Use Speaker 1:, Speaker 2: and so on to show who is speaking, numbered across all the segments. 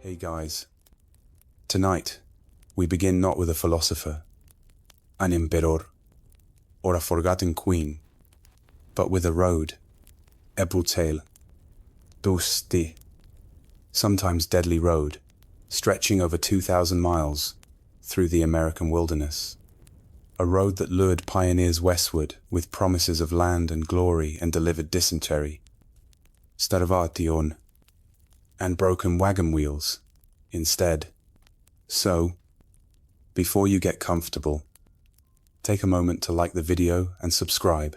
Speaker 1: Hey guys, tonight we begin not with a philosopher, an emperor, or a forgotten queen, but with a road, a brutal, dusty, sometimes deadly road, stretching over 2,000 miles through the American wilderness. A road that lured pioneers westward with promises of land and glory and delivered dysentery, starvation, and broken wagon wheels instead. So, before you get comfortable, take a moment to like the video and subscribe,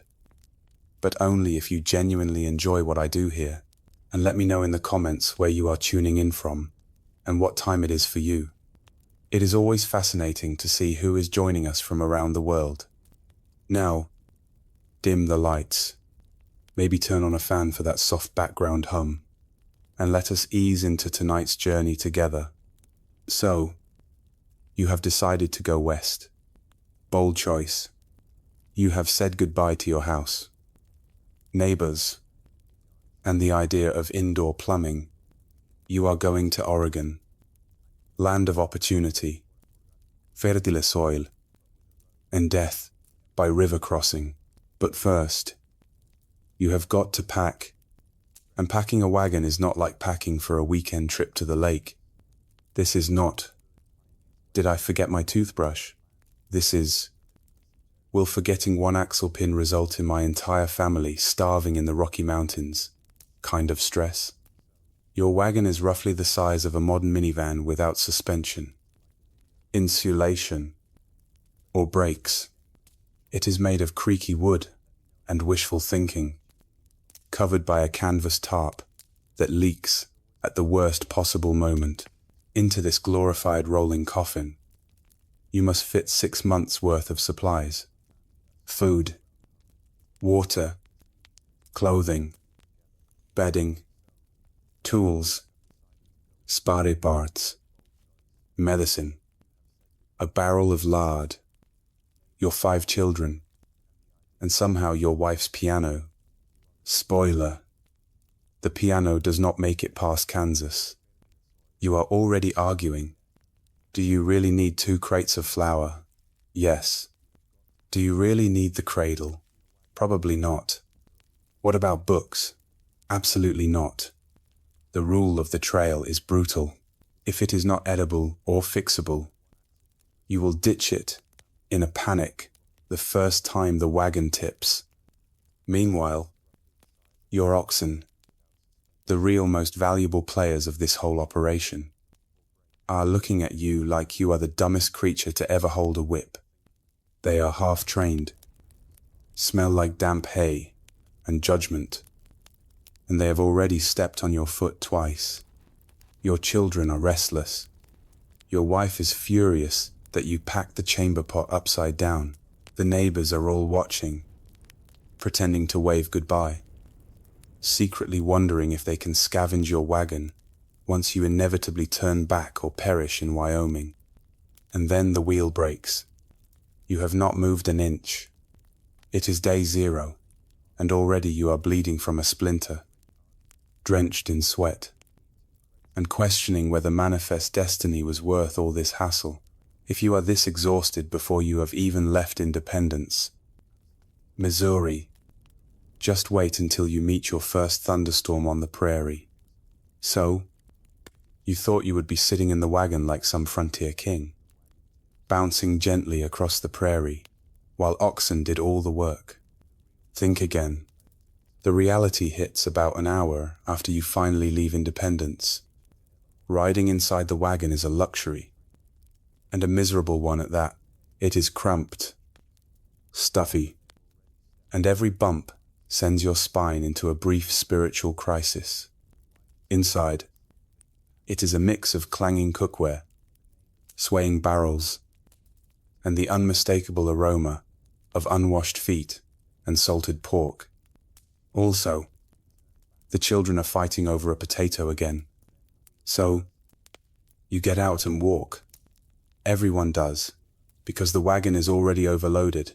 Speaker 1: but only if you genuinely enjoy what I do here, and let me know in the comments where you are tuning in from and what time it is for you. It is always fascinating to see who is joining us from around the world. Now, dim the lights, maybe turn on a fan for that soft background hum, and let us ease into tonight's journey together. So, you have decided to go west. Bold choice. You have said goodbye to your house, neighbors, and the idea of indoor plumbing. You are going to Oregon, land of opportunity, fertile soil, and death by river crossing. But first, you have got to pack. And packing a wagon is not like packing for a weekend trip to the lake. This is not, did I forget my toothbrush? This is, will forgetting one axle pin result in my entire family starving in the Rocky Mountains kind of stress? Your wagon is roughly the size of a modern minivan without suspension, insulation, or brakes. It is made of creaky wood and wishful thinking, covered by a canvas tarp that leaks at the worst possible moment into this glorified rolling coffin. You must fit 6 months' worth of supplies: food, water, clothing, bedding, tools, spare parts, medicine, a barrel of lard, your 5 children, and somehow your wife's piano. Spoiler: the piano does not make it past Kansas. You are already arguing. Do you really need 2 crates of flour? Yes. Do you really need the cradle? Probably not. What about books? Absolutely not. The rule of the trail is brutal. If it is not edible or fixable, you will ditch it in a panic the first time the wagon tips. Meanwhile, your oxen, the real most valuable players of this whole operation, are looking at you like you are the dumbest creature to ever hold a whip. They are half-trained, smell like damp hay and judgment, and they have already stepped on your foot twice. Your children are restless. Your wife is furious that you packed the chamber pot upside down. The neighbors are all watching, pretending to wave goodbye, secretly wondering if they can scavenge your wagon once you inevitably turn back or perish in Wyoming. And then the wheel breaks. You have not moved an inch. It is day 0, and already you are bleeding from a splinter, drenched in sweat, and questioning whether manifest destiny was worth all this hassle. If you are this exhausted before you have even left Independence, Missouri, just wait until you meet your first thunderstorm on the prairie. So, you thought you would be sitting in the wagon like some frontier king, bouncing gently across the prairie, while oxen did all the work. Think again. The reality hits about an hour after you finally leave Independence. Riding inside the wagon is a luxury, and a miserable one at that. It is cramped, stuffy, and every bump sends your spine into a brief spiritual crisis. Inside, it is a mix of clanging cookware, swaying barrels, and the unmistakable aroma of unwashed feet and salted pork. Also, the children are fighting over a potato again. So, you get out and walk. Everyone does, because the wagon is already overloaded,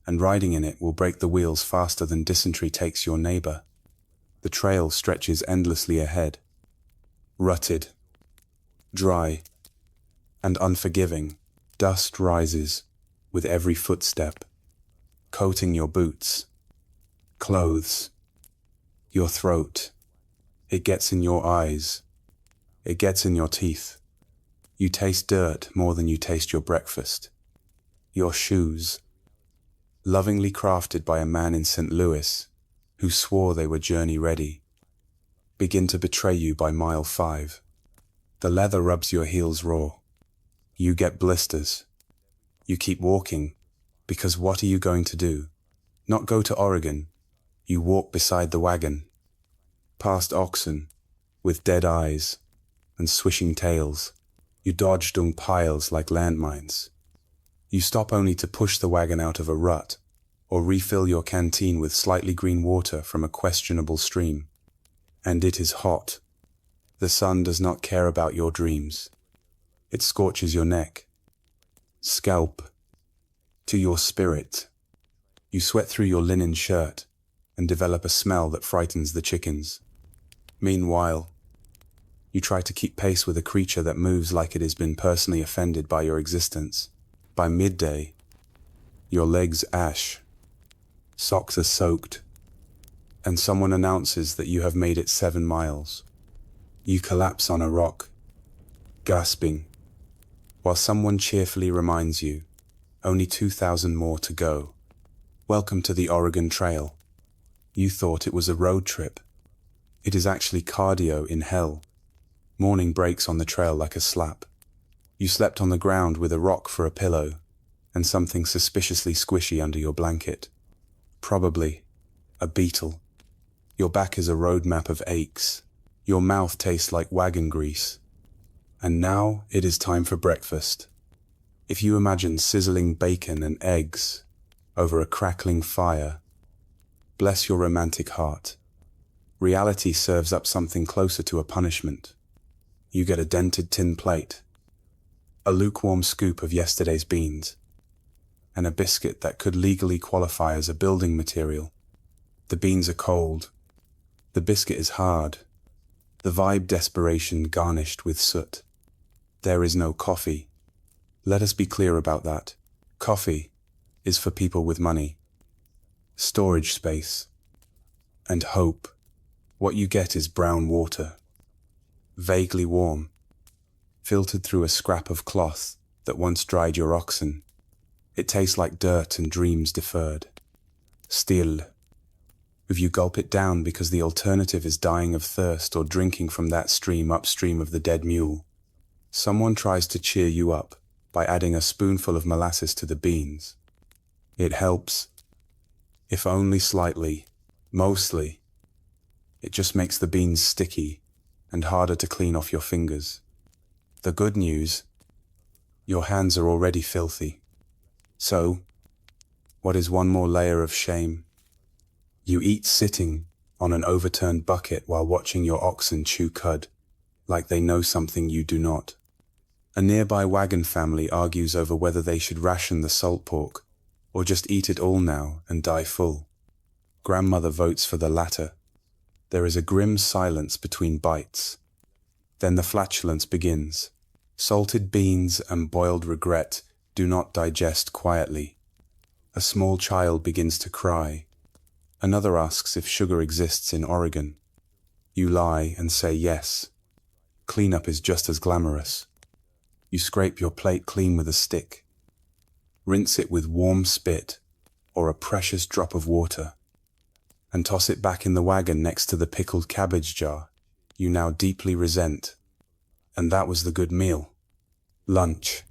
Speaker 1: and riding in it will break the wheels faster than dysentery takes your neighbor. The trail stretches endlessly ahead, rutted, dry, and unforgiving. Dust rises with every footstep, coating your boots, clothes, your throat. It gets in your eyes. It gets in your teeth. You taste dirt more than you taste your breakfast. Your shoes, lovingly crafted by a man in St. Louis who swore they were journey ready, begin to betray you by mile 5. The leather rubs your heels raw. You get blisters. You keep walking, because what are you going to do? Not go to Oregon. You walk beside the wagon, past oxen with dead eyes and swishing tails. You dodge dung piles like landmines. You stop only to push the wagon out of a rut or refill your canteen with slightly green water from a questionable stream. And it is hot. The sun does not care about your dreams. It scorches your neck, scalp, to your spirit. You sweat through your linen shirt and develop a smell that frightens the chickens. Meanwhile, you try to keep pace with a creature that moves like it has been personally offended by your existence. By midday, your legs ash, socks are soaked, and someone announces that you have made it 7 miles. You collapse on a rock, gasping, while someone cheerfully reminds you, only 2,000 more to go. Welcome to the Oregon Trail. You thought it was a road trip. It is actually cardio in hell. Morning breaks on the trail like a slap. You slept on the ground with a rock for a pillow and something suspiciously squishy under your blanket. Probably a beetle. Your back is a road map of aches. Your mouth tastes like wagon grease. And now it is time for breakfast. If you imagine sizzling bacon and eggs over a crackling fire, bless your romantic heart. Reality serves up something closer to a punishment. You get a dented tin plate, a lukewarm scoop of yesterday's beans, and a biscuit that could legally qualify as a building material. The beans are cold. The biscuit is hard. The vibe desperation garnished with soot. There is no coffee. Let us be clear about that. Coffee is for people with money, storage space, and hope. What you get is brown water, vaguely warm, filtered through a scrap of cloth that once dried your oxen. It tastes like dirt and dreams deferred. Still, if you gulp it down because the alternative is dying of thirst or drinking from that stream upstream of the dead mule, someone tries to cheer you up by adding a spoonful of molasses to the beans. It helps, if only slightly. Mostly, it just makes the beans sticky and harder to clean off your fingers. The good news, your hands are already filthy. So, what is one more layer of shame? You eat sitting on an overturned bucket while watching your oxen chew cud, like they know something you do not. A nearby wagon family argues over whether they should ration the salt pork or just eat it all now and die full. Grandmother votes for the latter. There is a grim silence between bites. Then the flatulence begins. Salted beans and boiled regret do not digest quietly. A small child begins to cry. Another asks if sugar exists in Oregon. You lie and say yes. Cleanup is just as glamorous. You scrape your plate clean with a stick. Rinse it with warm spit or a precious drop of water, and toss it back in the wagon next to the pickled cabbage jar you now deeply resent. And that was the good meal. Lunch,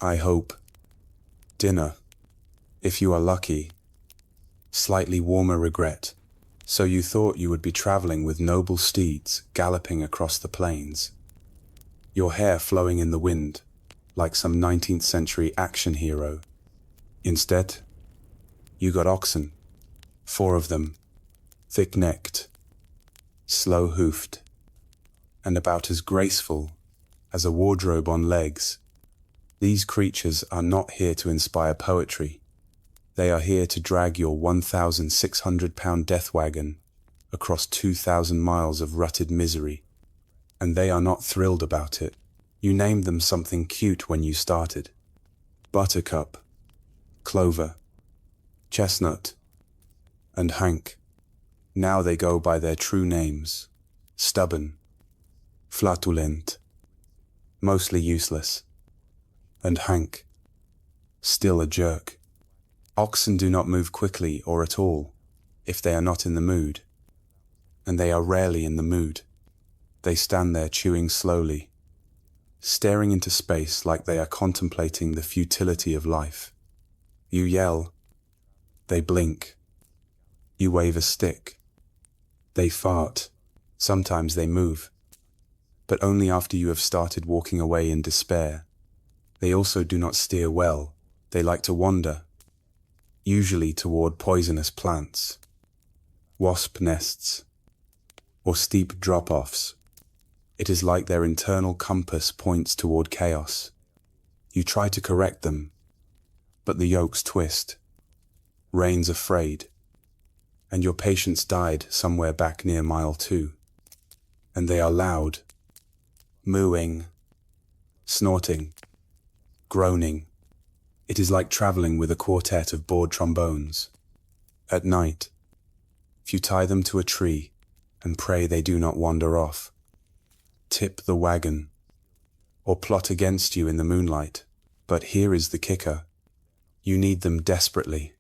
Speaker 1: I hope. Dinner, if you are lucky. Slightly warmer regret. So you thought you would be traveling with noble steeds galloping across the plains, your hair flowing in the wind like some 19th century action hero. Instead, you got oxen, 4 of them, thick-necked, slow-hoofed, and about as graceful as a wardrobe on legs. These creatures are not here to inspire poetry. They are here to drag your 1,600-pound death wagon across 2,000 miles of rutted misery. and they are not thrilled about it. You named them something cute when you started. Buttercup, Clover, Chestnut, and Hank. Now they go by their true names. Stubborn, flatulent, mostly useless, and Hank, still a jerk. Oxen do not move quickly or at all if they are not in the mood, and they are rarely in the mood. They stand there chewing slowly, staring into space like they are contemplating the futility of life. You yell, they blink. You wave a stick. They fart. Sometimes they move, but only after you have started walking away in despair. They also do not steer well. They like to wander, usually toward poisonous plants, wasp nests, or steep drop-offs. It is like their internal compass points toward chaos. You try to correct them, but the yokes twist. Reins are frayed, and your patience died somewhere back near mile 2. And they are loud, mooing, snorting, groaning. It is like traveling with a quartet of bored trombones. At night, if you tie them to a tree and pray they do not wander off, tip the wagon, or plot against you in the moonlight. But here is the kicker. You need them desperately,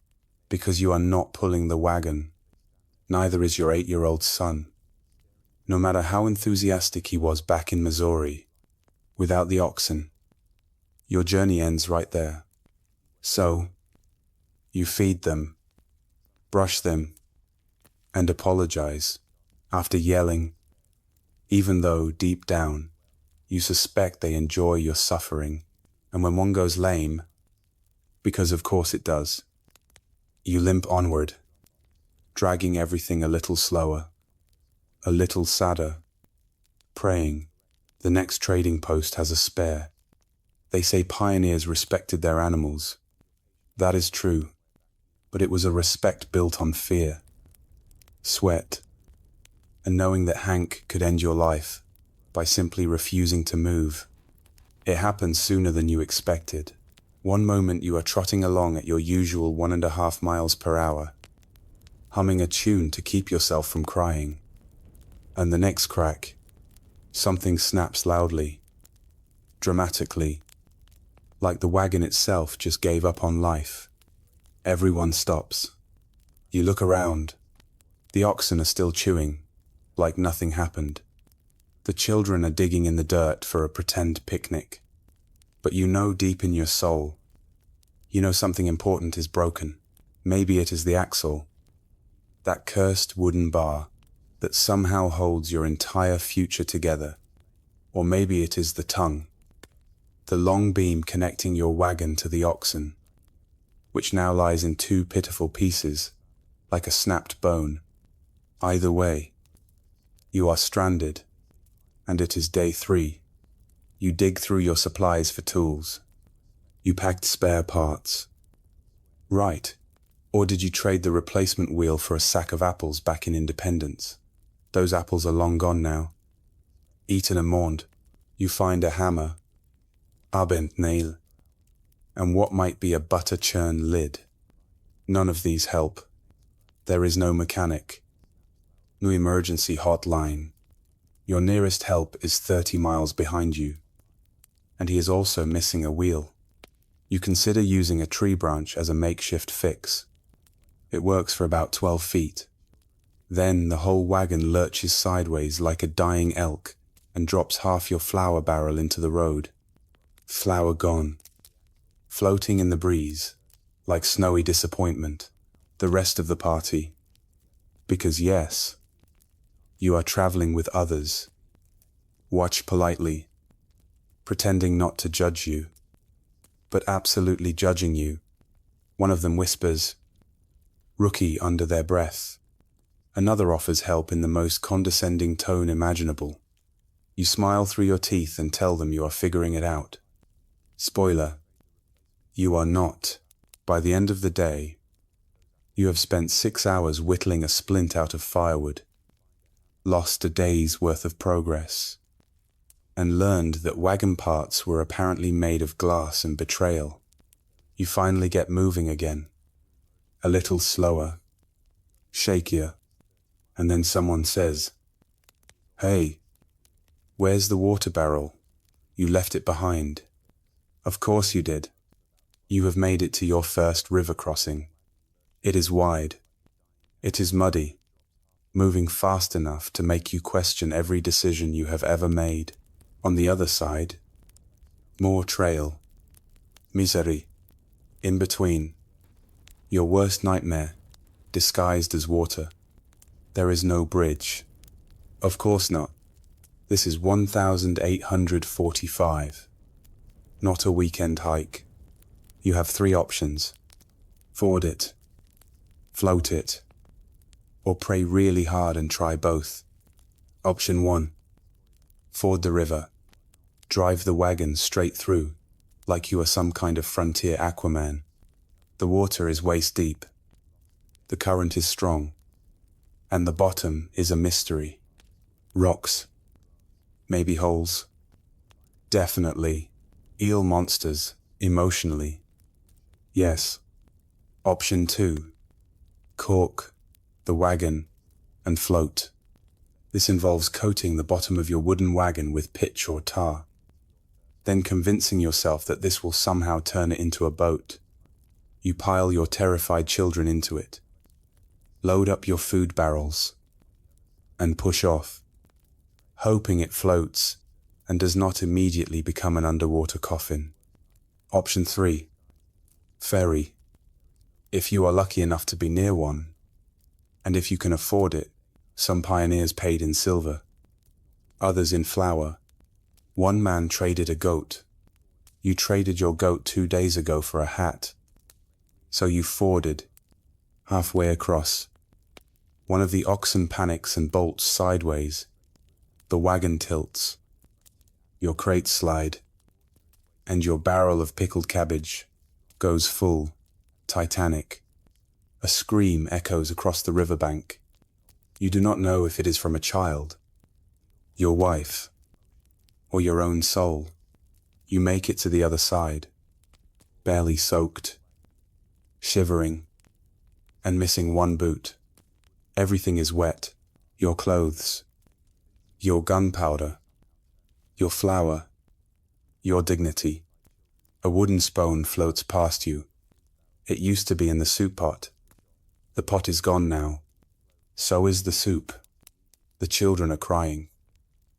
Speaker 1: because you are not pulling the wagon. Neither is your 8-year-old son. No matter how enthusiastic he was back in Missouri, without the oxen, your journey ends right there. So, you feed them, brush them, and apologize after yelling, even though deep down you suspect they enjoy your suffering. And when one goes lame, because of course it does, you limp onward, dragging everything a little slower, a little sadder, praying the next trading post has a spare. They say pioneers respected their animals. That is true, but it was a respect built on fear, sweat, and knowing that Hank could end your life by simply refusing to move. It happened sooner than you expected. One moment you are trotting along at your usual 1.5 miles per hour, humming a tune to keep yourself from crying. And the next crack, something snaps loudly, dramatically, like the wagon itself just gave up on life. Everyone stops. You look around. The oxen are still chewing, like nothing happened. The children are digging in the dirt for a pretend picnic. But you know deep in your soul, you know something important is broken. Maybe it is the axle, that cursed wooden bar that somehow holds your entire future together. Or maybe it is the tongue, the long beam connecting your wagon to the oxen, which now lies in 2 pitiful pieces, like a snapped bone. Either way, you are stranded, and it is day 3. You dig through your supplies for tools. You packed spare parts. Right. Or did you trade the replacement wheel for a sack of apples back in Independence? Those apples are long gone now. Eaten and mourned. You find a hammer, a bent nail, and what might be a butter churn lid. None of these help. There is no mechanic. No emergency hotline. Your nearest help is 30 miles behind you, and he is also missing a wheel. You consider using a tree branch as a makeshift fix. It works for about 12 feet. Then the whole wagon lurches sideways like a dying elk and drops half your flour barrel into the road. Flour gone, floating in the breeze, like snowy disappointment. The rest of the party. Because yes, you are traveling with others. Watch politely, pretending not to judge you, but absolutely judging you. One of them whispers, "Rookie," under their breath. Another offers help in the most condescending tone imaginable. You smile through your teeth and tell them you are figuring it out. Spoiler, you are not. By the end of the day, you have spent 6 hours whittling a splint out of firewood, lost a day's worth of progress. and learned that wagon parts were apparently made of glass and betrayal. You finally get moving again, a little slower, shakier, and then someone says, "Hey, where's the water barrel? You left it behind." Of course you did. You have made it to your first river crossing. It is wide. It is muddy, moving fast enough to make you question every decision you have ever made. On the other side, more trail, misery, in between, your worst nightmare, disguised as water. There is no bridge. Of course not. This is 1845. Not a weekend hike. You have 3 options. Ford it, float it, or pray really hard and try both. Option 1. Ford the river. Drive the wagon straight through, like you are some kind of frontier Aquaman. The water is waist deep. The current is strong. And the bottom is a mystery. Rocks. Maybe holes. Definitely. Eel monsters, emotionally. Yes. Option 2. Cork the wagon and float. This involves coating the bottom of your wooden wagon with pitch or tar, then convincing yourself that this will somehow turn it into a boat. You pile your terrified children into it, load up your food barrels, and push off, hoping it floats and does not immediately become an underwater coffin. Option 3. Ferry. If you are lucky enough to be near one, and if you can afford it, some pioneers paid in silver, others in flour. One man traded a goat. You traded your goat 2 days ago for a hat. So you forded, halfway across. One of the oxen panics and bolts sideways. The wagon tilts. Your crates slide. And your barrel of pickled cabbage goes full, Titanic. A scream echoes across the riverbank. You do not know if it is from a child, your wife, or your own soul. You make it to the other side, barely soaked, shivering, and missing one boot. Everything is wet, your clothes, your gunpowder, your flour, your dignity. A wooden spoon floats past you. It used to be in the soup pot. The pot is gone now. So is the soup. The children are crying.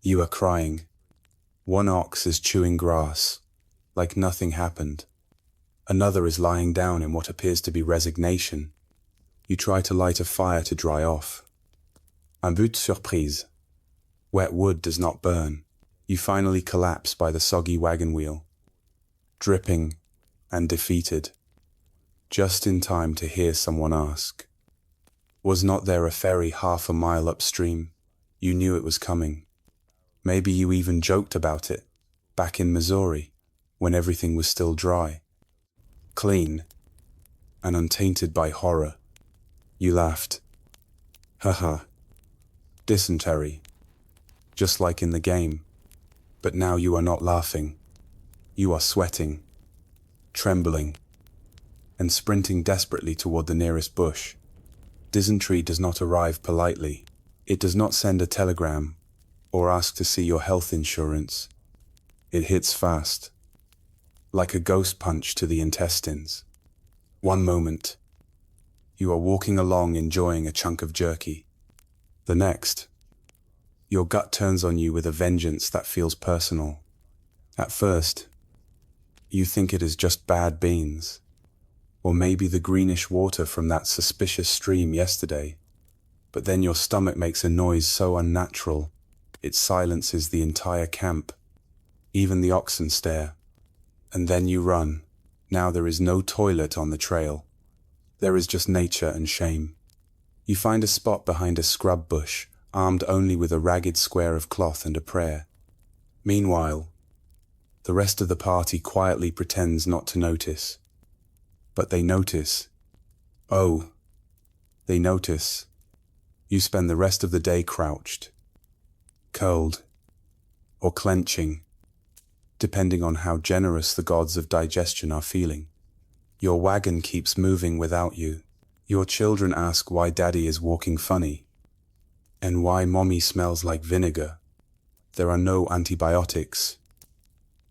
Speaker 1: You are crying. One ox is chewing grass, like nothing happened. Another is lying down in what appears to be resignation. You try to light a fire to dry off. Un but surprise. Wet wood does not burn. You finally collapse by the soggy wagon wheel, dripping and defeated, just in time to hear someone ask, "Was not there a ferry half a mile upstream?" You knew it was coming. Maybe you even joked about it, back in Missouri, when everything was still dry, clean, and untainted by horror. You laughed. Haha. Dysentery. Just like in the game. But now you are not laughing. You are sweating, trembling, and sprinting desperately toward the nearest bush. Dysentery does not arrive politely. It does not send a telegram or ask to see your health insurance. It hits fast, like a ghost punch to the intestines. One moment, you are walking along enjoying a chunk of jerky. The next, your gut turns on you with a vengeance that feels personal. At first, you think it is just bad beans, or maybe the greenish water from that suspicious stream yesterday. But then your stomach makes a noise so unnatural, it silences the entire camp. Even the oxen stare. And then you run. Now there is no toilet on the trail. There is just nature and shame. You find a spot behind a scrub bush, armed only with a ragged square of cloth and a prayer. Meanwhile, the rest of the party quietly pretends not to notice. But they notice. Oh, they notice. You spend the rest of the day crouched, curled, or clenching, depending on how generous the gods of digestion are feeling. Your wagon keeps moving without you. Your children ask why daddy is walking funny, and why mommy smells like vinegar. There are no antibiotics,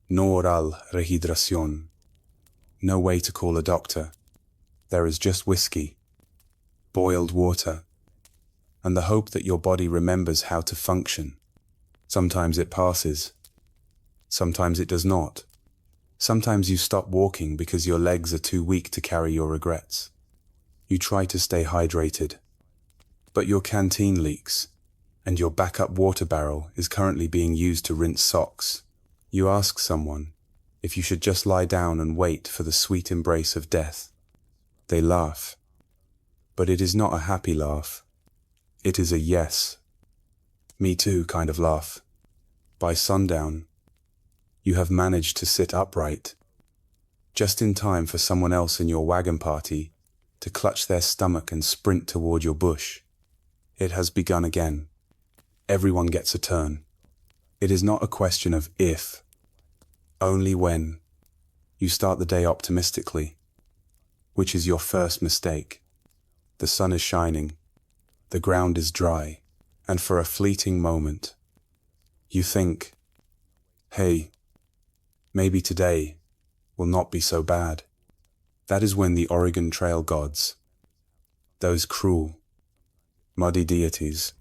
Speaker 1: no oral rehydración, no way to call a doctor. There is just whiskey, boiled water, and the hope that your body remembers how to function. Sometimes it passes. Sometimes it does not. Sometimes you stop walking because your legs are too weak to carry your regrets. You try to stay hydrated, but your canteen leaks, and your backup water barrel is currently being used to rinse socks. You ask someone if you should just lie down and wait for the sweet embrace of death. They laugh, but it is not a happy laugh. It is a yes, me too kind of laugh. By sundown, you have managed to sit upright, just in time for someone else in your wagon party to clutch their stomach and sprint toward your bush. It has begun again. Everyone gets a turn. It is not a question of if, only when. You start the day optimistically, which is your first mistake. The sun is shining, the ground is dry, and for a fleeting moment, you think, hey, maybe today will not be so bad. That is when the Oregon Trail gods, those cruel, muddy deities,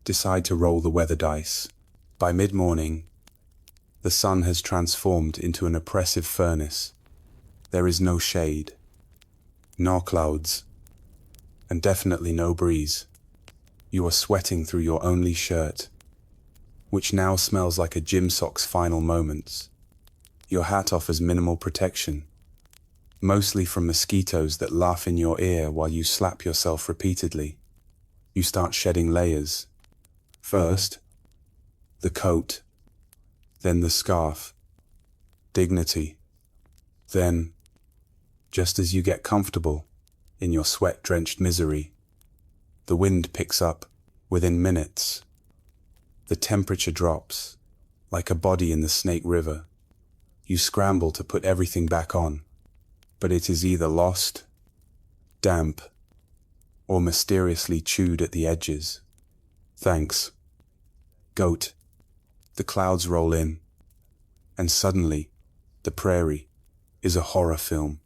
Speaker 1: decide to roll the weather dice. By mid-morning, the sun has transformed into an oppressive furnace. There is no shade, no clouds, and definitely no breeze. You are sweating through your only shirt, which now smells like a gym sock's final moments. Your hat offers minimal protection, mostly from mosquitoes that laugh in your ear while you slap yourself repeatedly. You start shedding layers. First, the coat, then the scarf, dignity. Then, just as you get comfortable in your sweat-drenched misery, the wind picks up within minutes. The temperature drops like a body in the Snake River. You scramble to put everything back on, but it is either lost, damp, or mysteriously chewed at the edges. Thanks, goat. The clouds roll in, and suddenly, the prairie is a horror film.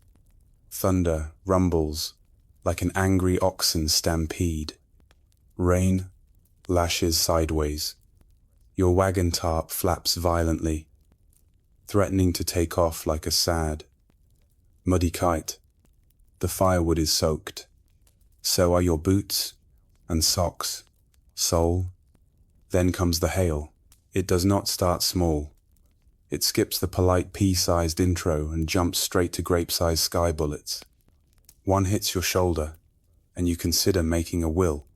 Speaker 1: Thunder rumbles like an angry oxen stampede. Rain lashes sideways. Your wagon tarp flaps violently, threatening to take off like a sad, muddy kite. The firewood is soaked. So are your boots and socks, sole. Then comes the hail. It does not start small. It skips the polite pea-sized intro and jumps straight to grape-sized sky bullets. One hits your shoulder, and you consider making a will.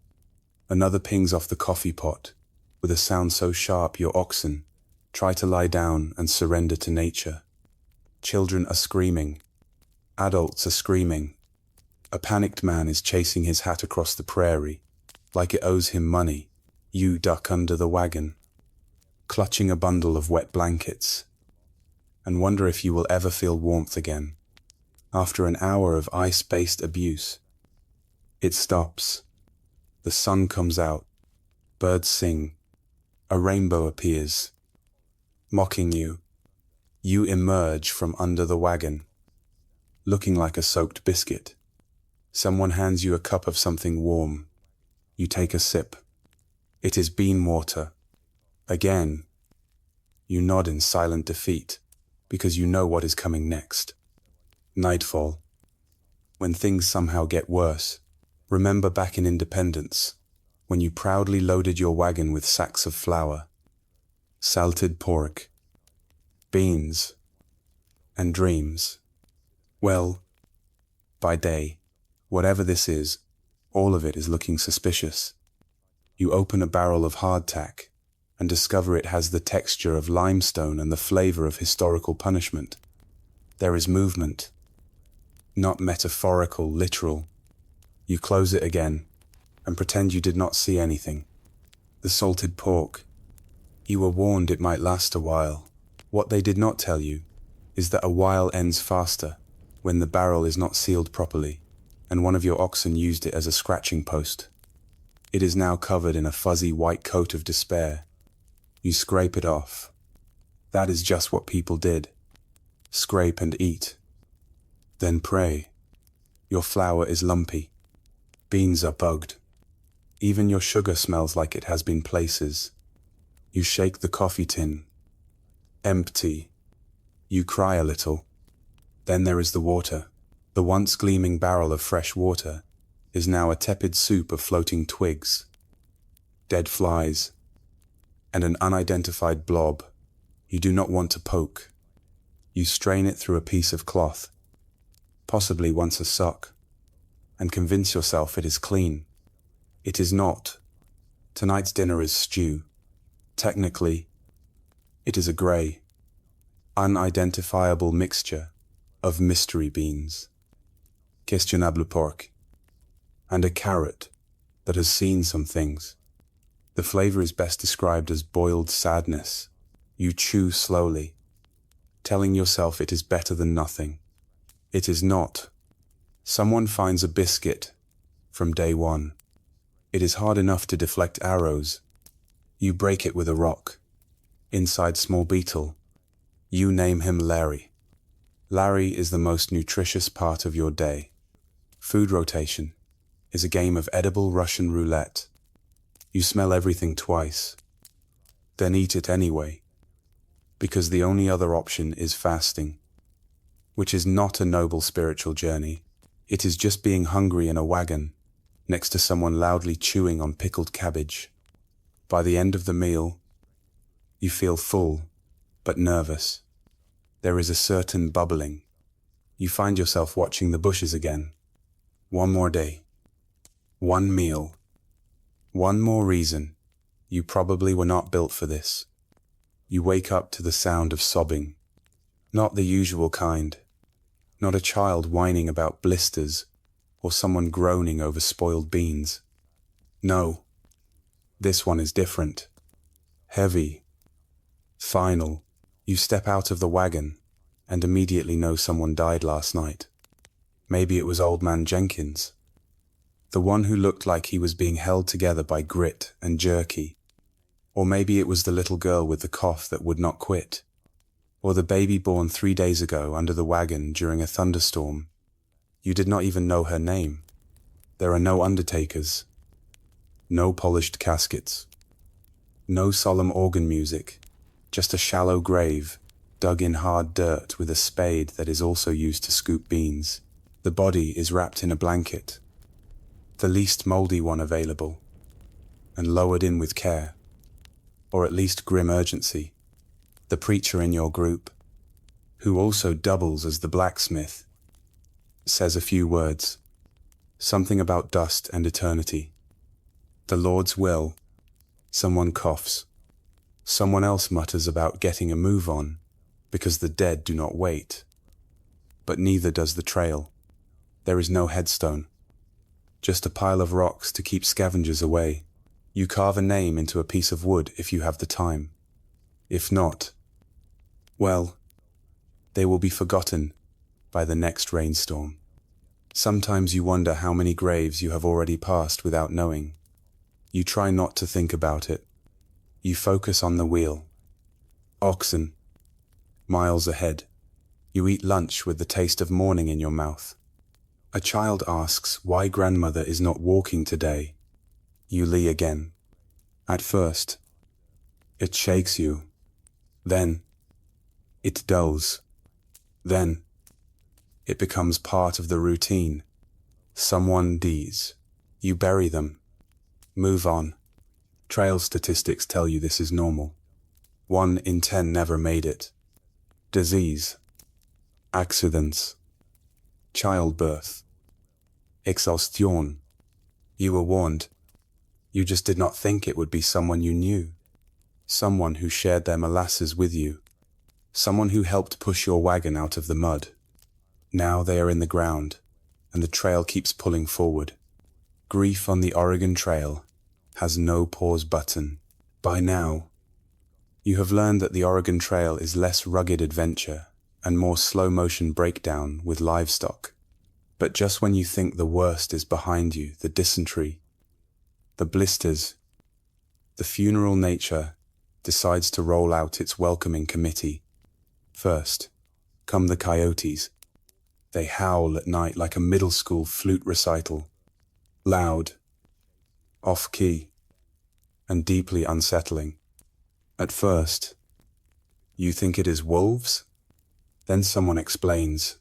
Speaker 1: Another pings off the coffee pot, with a sound so sharp your oxen try to lie down and surrender to nature. Children are screaming. Adults are screaming. A panicked man is chasing his hat across the prairie, like it owes him money. You duck under the wagon, clutching a bundle of wet blankets, and wonder if you will ever feel warmth again. After an hour of ice-based abuse, it stops. The sun comes out, birds sing, a rainbow appears. Mocking you, you emerge from under the wagon, looking like a soaked biscuit. Someone hands you a cup of something warm. You take a sip. It is bean water. Again, you nod in silent defeat, because you know what is coming next. Nightfall. When things somehow get worse, remember back in Independence, when you proudly loaded your wagon with sacks of flour, salted pork, beans, and dreams. Well, by day, whatever this is, all of it is looking suspicious. You open a barrel of hardtack and discover it has the texture of limestone and the flavor of historical punishment. There is movement, not metaphorical, literal. You close it again and pretend you did not see anything. The salted pork. You were warned it might last a while. What they did not tell you is that a while ends faster when the barrel is not sealed properly, and one of your oxen used it as a scratching post. It is now covered in a fuzzy white coat of despair. You scrape it off. That is just what people did. Scrape and eat. Then pray. Your flour is lumpy. Beans are bugged. Even your sugar smells like it has been places. You shake the coffee tin. Empty. You cry a little. Then there is the water. The once gleaming barrel of fresh water is now a tepid soup of floating twigs, dead flies, and an unidentified blob you do not want to poke. You strain it through a piece of cloth, possibly once a sock, and convince yourself it is clean. It is not. Tonight's dinner is stew. Technically, it is a grey, unidentifiable mixture of mystery beans, questionable pork, and a carrot that has seen some things. The flavor is best described as boiled sadness. You chew slowly, telling yourself it is better than nothing. It is not. Someone finds a biscuit from day one. It is hard enough to deflect arrows. You break it with a rock. Inside small beetle. You name him Larry. Larry is the most nutritious part of your day. Food rotation is a game of edible Russian roulette. You smell everything twice, then eat it anyway, because the only other option is fasting, which is not a noble spiritual journey. It is just being hungry in a wagon, next to someone loudly chewing on pickled cabbage. By the end of the meal, you feel full, but nervous. There is a certain bubbling. You find yourself watching the bushes again. One more day. One meal. One more reason. You probably were not built for this. You wake up to the sound of sobbing. Not the usual kind. Not a child whining about blisters or someone groaning over spoiled beans. No. This one is different. Heavy. Final. You step out of the wagon and immediately know someone died last night. Maybe it was Old Man Jenkins, the one who looked like he was being held together by grit and jerky. Or maybe it was the little girl with the cough that would not quit. Or the baby born 3 days ago under the wagon during a thunderstorm. You did not even know her name. There are no undertakers, no polished caskets, no solemn organ music. Just a shallow grave, dug in hard dirt with a spade that is also used to scoop beans. The body is wrapped in a blanket, the least moldy one available, and lowered in with care, or at least grim urgency. The preacher in your group, who also doubles as the blacksmith, says a few words, something about dust and eternity. The Lord's will. Someone coughs. Someone else mutters about getting a move on, because the dead do not wait. But neither does the trail. There is no headstone. Just a pile of rocks to keep scavengers away. You carve a name into a piece of wood if you have the time. If not, well, they will be forgotten by the next rainstorm. Sometimes you wonder how many graves you have already passed without knowing. You try not to think about it. You focus on the wheel. Oxen. Miles ahead. You eat lunch with the taste of morning in your mouth. A child asks why grandmother is not walking today. You lee again. At first, it shakes you. Then, it dulls. Then, it becomes part of the routine. Someone dies. You bury them. Move on. Trail statistics tell you this is normal. 1 in 10 never made it. Disease. Accidents. Childbirth. Exhaustion. You were warned. You just did not think it would be someone you knew. Someone who shared their molasses with you. Someone who helped push your wagon out of the mud. Now they are in the ground, and the trail keeps pulling forward. Grief on the Oregon Trail has no pause button. By now, You have learned that the Oregon Trail is less rugged adventure and more slow-motion breakdown with livestock. But just when you think the worst is behind you, the dysentery, the blisters, the funeral nature decides to roll out its welcoming committee. First come the coyotes. They howl at night like a middle school flute recital, loud, off-key, and deeply unsettling. At first, you think it is wolves? Then someone explains,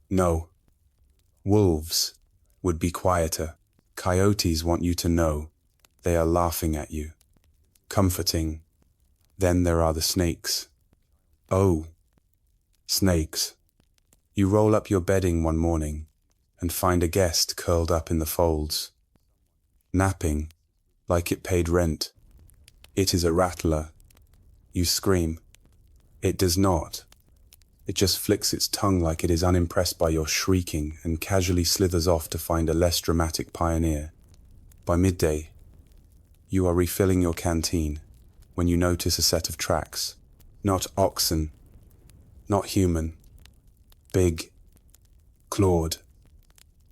Speaker 1: no, wolves would be quieter. Coyotes want you to know they are laughing at you, comforting. Then there are the snakes. Oh, snakes. You roll up your bedding one morning and find a guest curled up in the folds, napping like it paid rent. It is a rattler. You scream. It does not. It just flicks its tongue like it is unimpressed by your shrieking and casually slithers off to find a less dramatic pioneer. By midday, you are refilling your canteen when you notice a set of tracks. Not oxen, not human, big, clawed,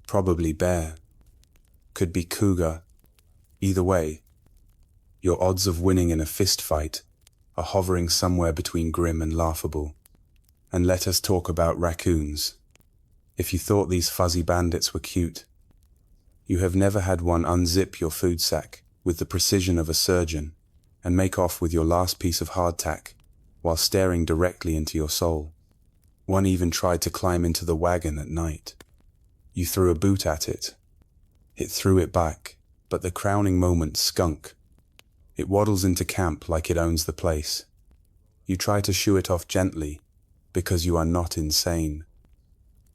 Speaker 1: probably bear, could be cougar. Either way, your odds of winning in a fist fight are hovering somewhere between grim and laughable. And let us talk about raccoons. If you thought these fuzzy bandits were cute, you have never had one unzip your food sack with the precision of a surgeon and make off with your last piece of hardtack while staring directly into your soul. One even tried to climb into the wagon at night. You threw a boot at it. It threw it back, but the crowning moment, skunk. It waddles into camp like it owns the place. You try to shoo it off gently because you are not insane.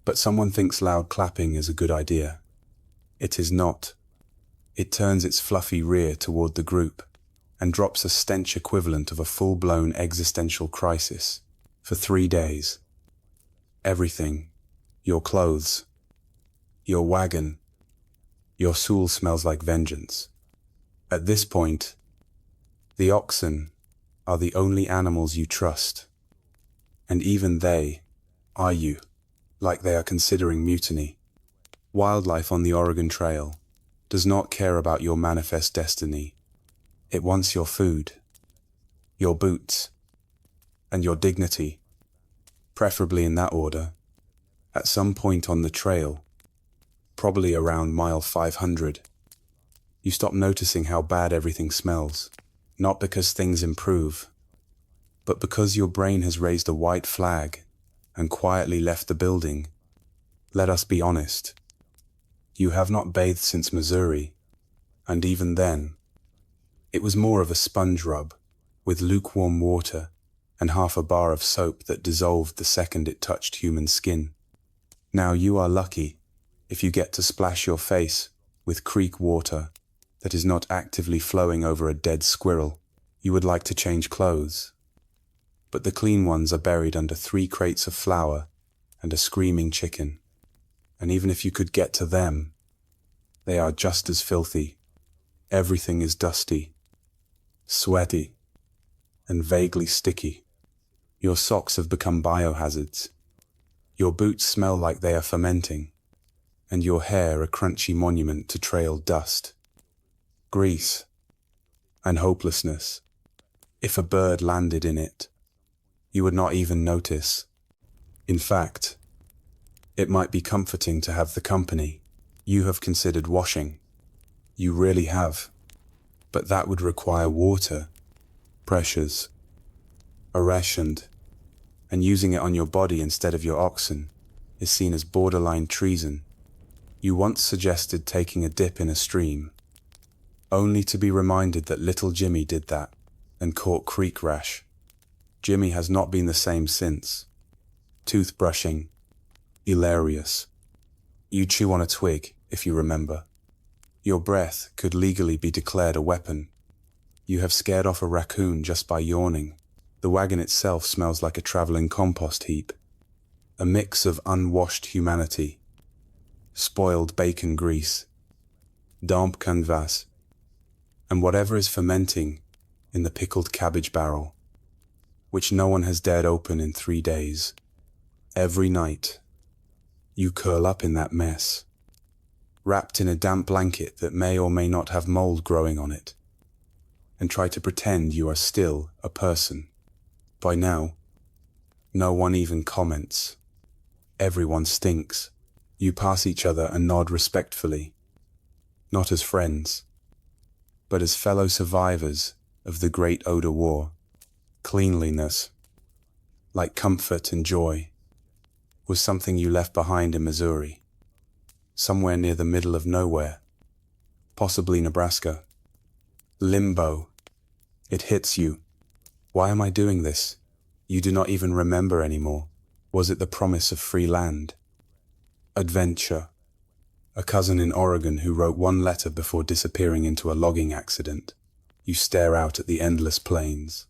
Speaker 1: But someone thinks loud clapping is a good idea. It is not. It turns its fluffy rear toward the group and drops a stench equivalent of a full-blown existential crisis for 3 days. Everything, your clothes, your wagon, your soul smells like vengeance. At this point, the oxen are the only animals you trust, and even they eye you like they are considering mutiny. Wildlife on the Oregon Trail does not care about your manifest destiny. It wants your food, your boots, and your dignity, preferably in that order. At some point on the trail, probably around mile 500, you stop noticing how bad everything smells. Not because things improve, but because your brain has raised a white flag and quietly left the building. Let us be honest. You have not bathed since Missouri, and even then, it was more of a sponge rub with lukewarm water and half a bar of soap that dissolved the second it touched human skin. Now you are lucky if you get to splash your face with creek water that is not actively flowing over a dead squirrel. You would like to change clothes, but the clean ones are buried under 3 crates of flour and a screaming chicken. And even if you could get to them, they are just as filthy. Everything is dusty, sweaty, and vaguely sticky. Your socks have become biohazards. Your boots smell like they are fermenting, and your hair a crunchy monument to trail dust, grease, and hopelessness. If a bird landed in it, you would not even notice. In fact, it might be comforting to have the company. You have considered washing. You really have. But that would require water, pressures, a ration, and using it on your body instead of your oxen is seen as borderline treason. You once suggested taking a dip in a stream, only to be reminded that little Jimmy did that and caught creek rash. Jimmy has not been the same since. Toothbrushing, hilarious. You chew on a twig, if you remember. Your breath could legally be declared a weapon. You have scared off a raccoon just by yawning. The wagon itself smells like a traveling compost heap. A mix of unwashed humanity, spoiled bacon grease, damp canvas, and whatever is fermenting in the pickled cabbage barrel. which no one has dared open in 3 days. Every night, you curl up in that mess, wrapped in a damp blanket that may or may not have mold growing on it, and try to pretend you are still a person. By now, no one even comments. Everyone stinks. You pass each other and nod respectfully, not as friends, but as fellow survivors of the Great Odor War. Cleanliness, like comfort and joy, was something you left behind in Missouri, somewhere near the middle of nowhere, possibly Nebraska. Limbo. It hits you. Why am I doing this? You do not even remember anymore. Was it the promise of free land? Adventure. A cousin in Oregon who wrote one letter before disappearing into a logging accident. You stare out at the endless plains,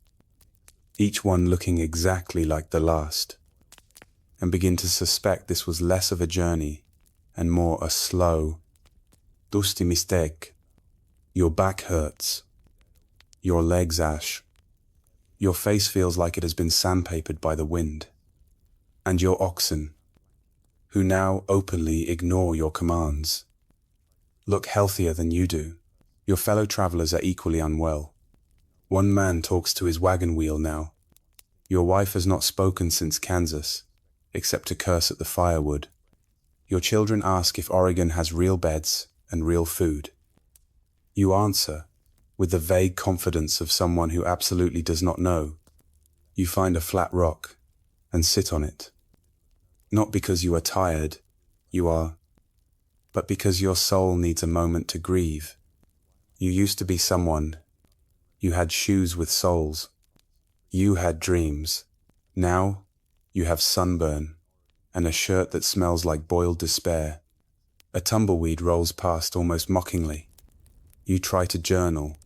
Speaker 1: each one looking exactly like the last, and begin to suspect this was less of a journey and more a slow, dusty mistake. Your back hurts, your legs ash, your face feels like it has been sandpapered by the wind, and your oxen, who now openly ignore your commands, look healthier than you do. Your fellow travelers are equally unwell. One man talks to his wagon wheel now. Your wife has not spoken since Kansas, except to curse at the firewood. Your children ask if Oregon has real beds and real food. You answer with the vague confidence of someone who absolutely does not know. You find a flat rock and sit on it. Not because you are tired, but because your soul needs a moment to grieve. You used to be someone. You had shoes with soles. You had dreams. Now, you have sunburn and a shirt that smells like boiled despair. A tumbleweed rolls past almost mockingly. You try to journal,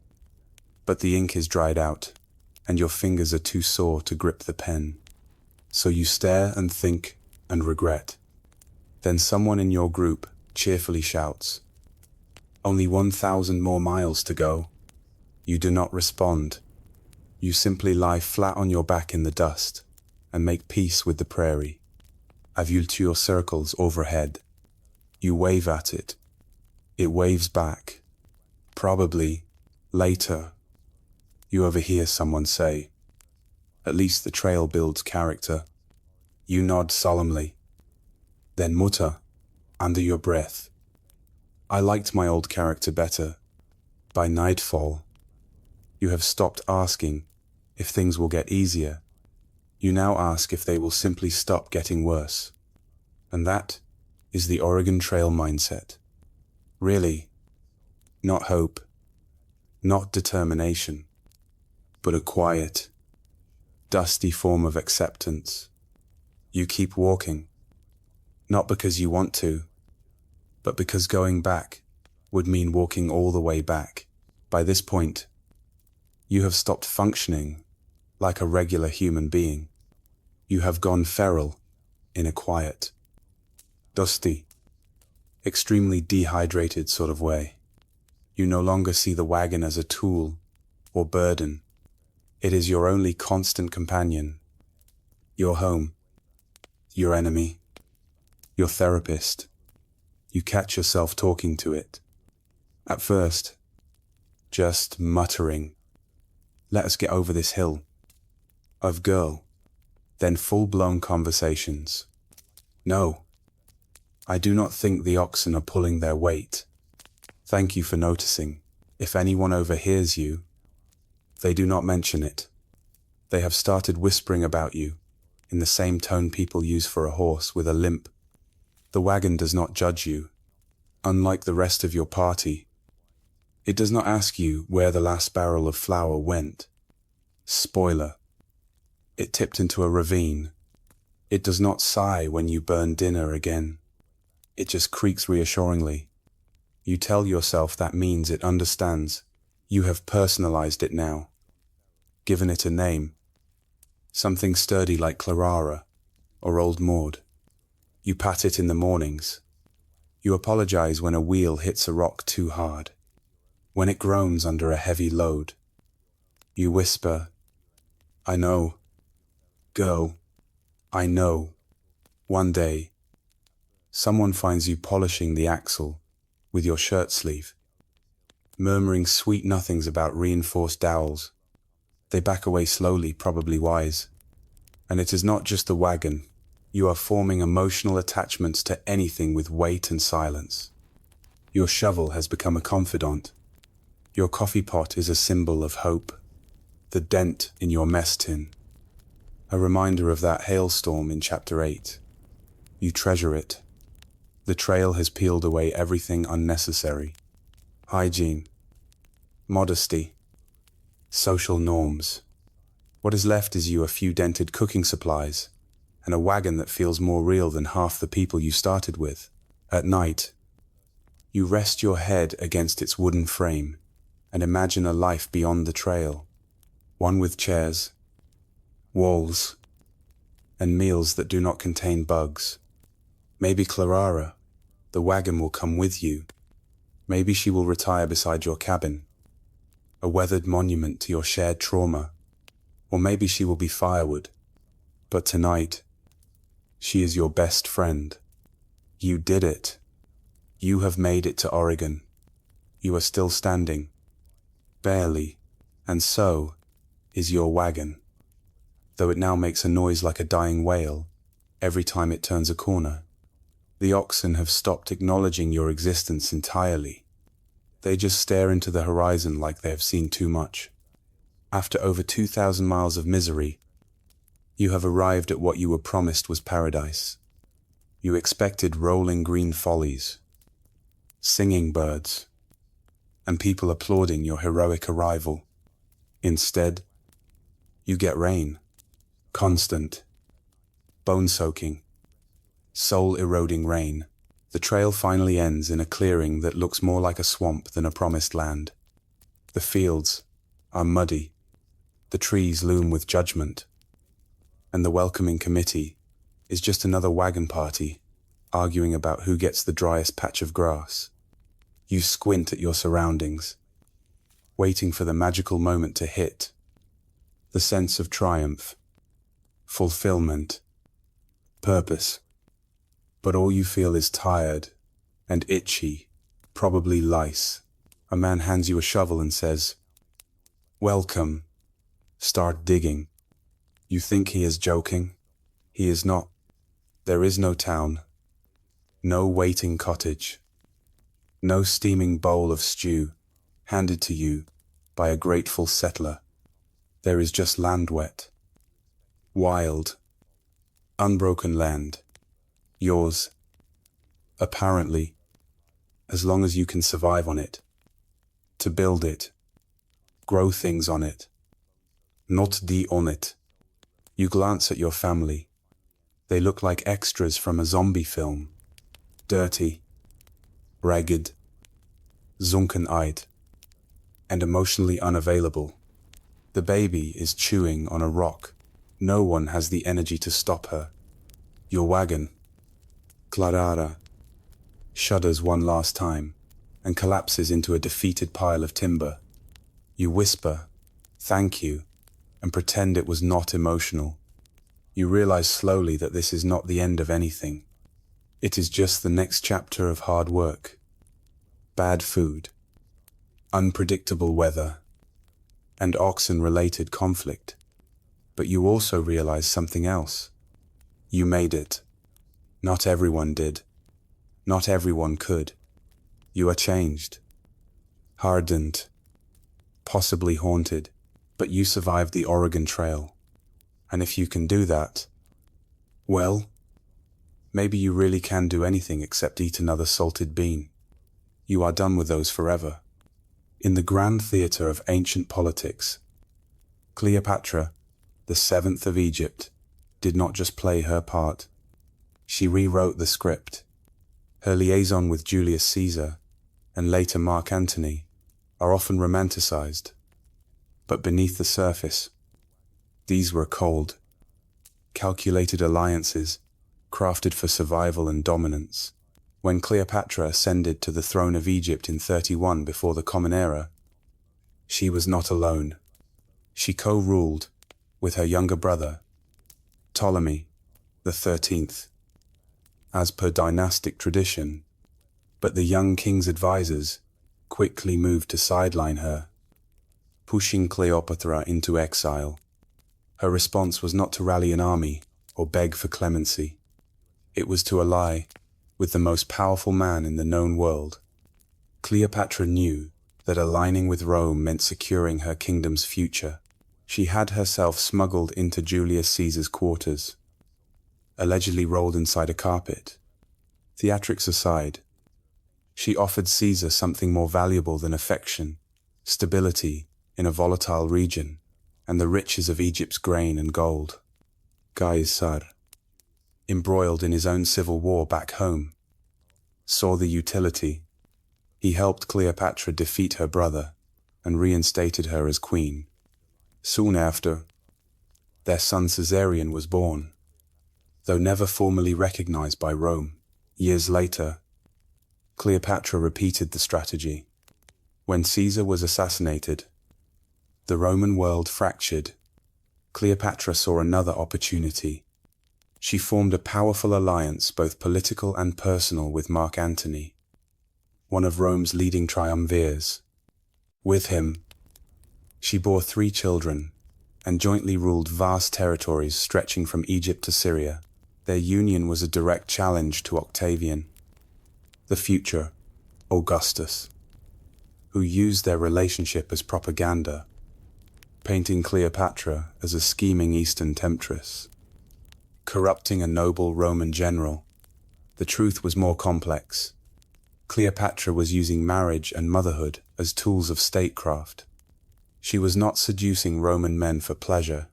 Speaker 1: but the ink is dried out, and your fingers are too sore to grip the pen. So you stare and think and regret. Then someone in your group cheerfully shouts, "Only 1,000 more miles to go." You do not respond. You simply lie flat on your back in the dust and make peace with the prairie. Avulture circles overhead. You wave at it. It waves back. Probably, later, you overhear someone say, "At least the trail builds character." You nod solemnly. Then mutter, under your breath, "I liked my old character better." By nightfall, you have stopped asking if things will get easier. You now ask if they will simply stop getting worse. And that is the Oregon Trail mindset. Really, not hope, not determination, but a quiet, dusty form of acceptance. You keep walking, not because you want to, but because going back would mean walking all the way back. By this point, you have stopped functioning like a regular human being. You have gone feral in a quiet, dusty, extremely dehydrated sort of way. You no longer see the wagon as a tool or burden. It is your only constant companion, your home, your enemy, your therapist. You catch yourself talking to it. At first, just muttering, "Let us get over this hill," of girl, then full-blown conversations. "No, I do not think the oxen are pulling their weight. Thank you for noticing. If anyone overhears you, they do not mention it. They have started whispering about you in the same tone people use for a horse with a limp. The wagon does not judge you. Unlike the rest of your party, it does not ask you where the last barrel of flour went. Spoiler, it tipped into a ravine. It does not sigh when you burn dinner again. It just creaks reassuringly. You tell yourself that means it understands. You have personalized it now, given it a name. Something sturdy like Clara or Old Maud. You pat it in the mornings. You apologize when a wheel hits a rock too hard, when it groans under a heavy load. You whisper, "I know, Girl, I know, one day, someone finds you polishing the axle with your shirt sleeve, murmuring sweet nothings about reinforced dowels. They back away slowly, probably wise. And it is not just the wagon. You are forming emotional attachments to anything with weight and silence. Your shovel has become a confidant. Your coffee pot is a symbol of hope. The dent in your mess tin, a reminder of that hailstorm in Chapter 8. You treasure it. The trail has peeled away everything unnecessary. Hygiene, modesty, social norms. What is left is you a few dented cooking supplies, and a wagon that feels more real than half the people you started with. At night, you rest your head against its wooden frame and imagine a life beyond the trail, one with chairs, walls, and meals that do not contain bugs. Maybe Clara, the wagon, will come with you. Maybe she will retire beside your cabin, a weathered monument to your shared trauma. Or maybe she will be firewood. But tonight, she is your best friend. You did it. You have made it to Oregon. You are still standing. Barely. And so is your wagon. Though it now makes a noise like a dying whale every time it turns a corner. The oxen have stopped acknowledging your existence entirely. They just stare into the horizon like they have seen too much. After over 2,000 miles of misery, you have arrived at what you were promised was paradise. You expected rolling green follies, singing birds, and people applauding your heroic arrival. Instead, you get rain, constant, bone-soaking, soul-eroding rain. The trail finally ends in a clearing that looks more like a swamp than a promised land. The fields are muddy. The trees loom with judgment, and the welcoming committee is just another wagon party arguing about who gets the driest patch of grass. You squint at your surroundings, waiting for the magical moment to hit. The sense of triumph, fulfillment, purpose. But all you feel is tired and itchy, probably lice. A man hands you a shovel and says, "Welcome. Start digging." You think he is joking. He is not. There is no town, no waiting cottage, no steaming bowl of stew handed to you by a grateful settler. There is just land wet, wild, unbroken land, yours, apparently, as long as you can survive on it, to build it, grow things on it. Not die on it. You glance at your family. They look like extras from a zombie film. Dirty, ragged, sunken-eyed, and emotionally unavailable. The baby is chewing on a rock. No one has the energy to stop her. Your wagon, Clara, shudders one last time and collapses into a defeated pile of timber. You whisper, "Thank you," and pretend it was not emotional. You realize slowly that this is not the end of anything. It is just the next chapter of hard work. Bad food, unpredictable weather, and oxen-related conflict. But you also realize something else. You made it. Not everyone did. Not everyone could. You are changed, hardened, possibly haunted. But you survived the Oregon Trail. And if you can do that, well, maybe you really can do anything except eat another salted bean. You are done with those forever. In the grand theater of ancient politics, Cleopatra, the 7th of Egypt, did not just play her part. She rewrote the script. Her liaison with Julius Caesar, and later Mark Antony, are often romanticized. But beneath the surface, these were cold, calculated alliances crafted for survival and dominance. When Cleopatra ascended to the throne of Egypt in 31 before the Common Era, she was not alone. She co-ruled with her younger brother, Ptolemy the 13th, as per dynastic tradition, but the young king's advisors quickly moved to sideline her, pushing Cleopatra into exile. Her response was not to rally an army or beg for clemency. It was to ally with the most powerful man in the known world. Cleopatra knew that aligning with Rome meant securing her kingdom's future. She had herself smuggled into Julius Caesar's quarters, allegedly rolled inside a carpet. Theatrics aside, she offered Caesar something more valuable than affection, stability in a volatile region, and the riches of Egypt's grain and gold. Caesar, embroiled in his own civil war back home, saw the utility. He helped Cleopatra defeat her brother and reinstated her as queen. Soon after, their son Caesarion was born, though never formally recognized by Rome. Years later, Cleopatra repeated the strategy. When Caesar was assassinated, the Roman world fractured. Cleopatra saw another opportunity. She formed a powerful alliance, both political and personal, with Mark Antony, one of Rome's leading triumvirs. With him, she bore 3 children and jointly ruled vast territories stretching from Egypt to Syria. Their union was a direct challenge to Octavian, the future Augustus, who used their relationship as propaganda, painting Cleopatra as a scheming Eastern temptress, corrupting a noble Roman general. The truth was more complex. Cleopatra was using marriage and motherhood as tools of statecraft. She was not seducing Roman men for pleasure.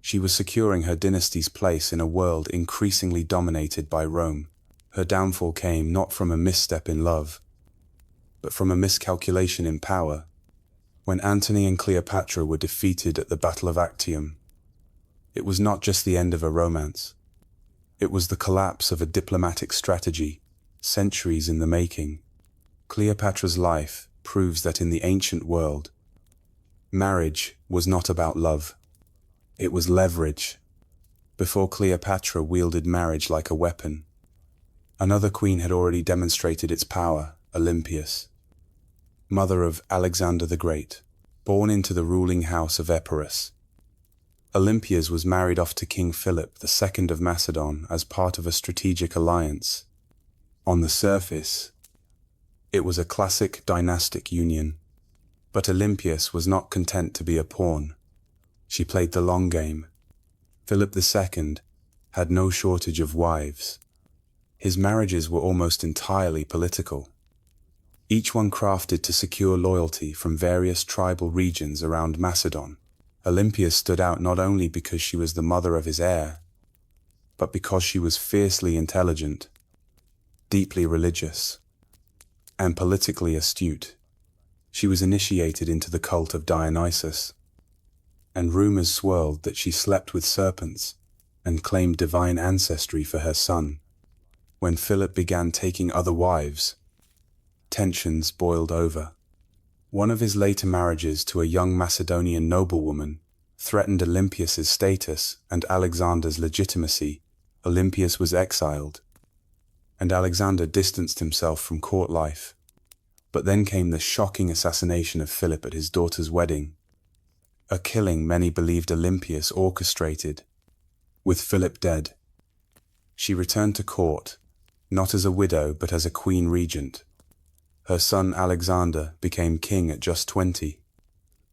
Speaker 1: She was securing her dynasty's place in a world increasingly dominated by Rome. Her downfall came not from a misstep in love, but from a miscalculation in power. When Antony and Cleopatra were defeated at the Battle of Actium, it was not just the end of a romance. It was the collapse of a diplomatic strategy, centuries in the making. Cleopatra's life proves that in the ancient world, marriage was not about love. It was leverage. Before Cleopatra wielded marriage like a weapon, another queen had already demonstrated its power, Olympias, mother of Alexander the Great, born into the ruling house of Epirus. Olympias was married off to King Philip II of Macedon as part of a strategic alliance. On the surface, it was a classic dynastic union, but Olympias was not content to be a pawn. She played the long game. Philip II had no shortage of wives. His marriages were almost entirely political, each one crafted to secure loyalty from various tribal regions around Macedon. Olympias stood out not only because she was the mother of his heir, but because she was fiercely intelligent, deeply religious, and politically astute. She was initiated into the cult of Dionysus, and rumors swirled that she slept with serpents and claimed divine ancestry for her son. When Philip began taking other wives, tensions boiled over. One of his later marriages to a young Macedonian noblewoman threatened Olympias's status and Alexander's legitimacy. Olympias was exiled, and Alexander distanced himself from court life. But then came the shocking assassination of Philip at his daughter's wedding, a killing many believed Olympias orchestrated. With Philip dead, she returned to court, not as a widow but as a queen regent. Her son Alexander became king at just 20.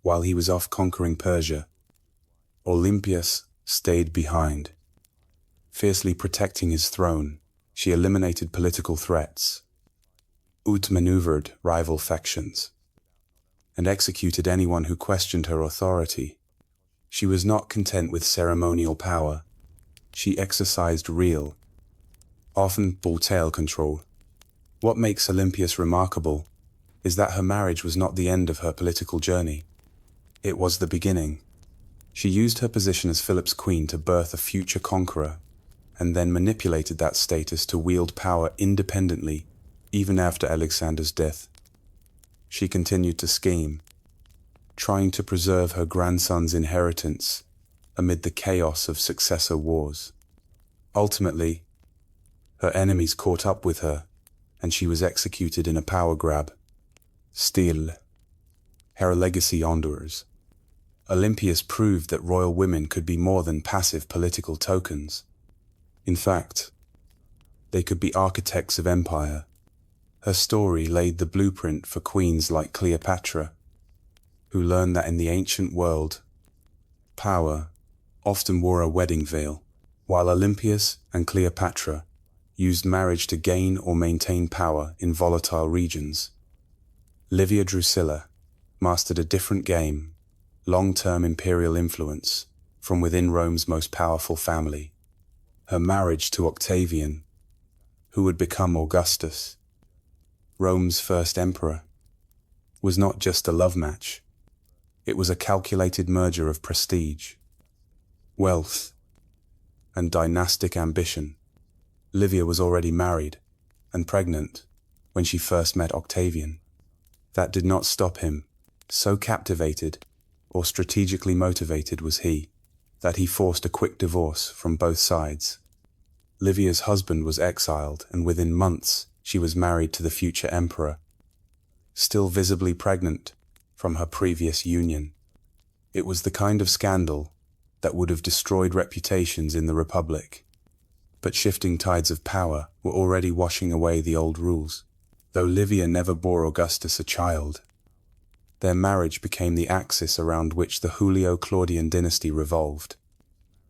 Speaker 1: While he was off conquering Persia, Olympias stayed behind. Fiercely protecting his throne, she eliminated political threats, outmaneuvered rival factions, and executed anyone who questioned her authority. She was not content with ceremonial power. She exercised real, often brutal control. What makes Olympias remarkable is that her marriage was not the end of her political journey. It was the beginning. She used her position as Philip's queen to birth a future conqueror, and then manipulated that status to wield power independently, even after Alexander's death. She continued to scheme, trying to preserve her grandson's inheritance amid the chaos of successor wars. Ultimately, her enemies caught up with her, and she was executed in a power grab. Still, her legacy endures. Olympias proved that royal women could be more than passive political tokens. In fact, they could be architects of empire. Her story laid the blueprint for queens like Cleopatra, who learned that in the ancient world, power often wore a wedding veil, while Olympias and Cleopatra used marriage to gain or maintain power in volatile regions. Livia Drusilla mastered a different game, long-term imperial influence from within Rome's most powerful family. Her marriage to Octavian, who would become Augustus, Rome's first emperor, was not just a love match. It was a calculated merger of prestige, wealth, and dynastic ambition. Livia was already married and pregnant when she first met Octavian. That did not stop him. So captivated or strategically motivated was he, that he forced a quick divorce from both sides. Livia's husband was exiled, and within months she was married to the future emperor, still visibly pregnant from her previous union. It was the kind of scandal that would have destroyed reputations in the Republic. But shifting tides of power were already washing away the old rules. Though Livia never bore Augustus a child, their marriage became the axis around which the Julio-Claudian dynasty revolved.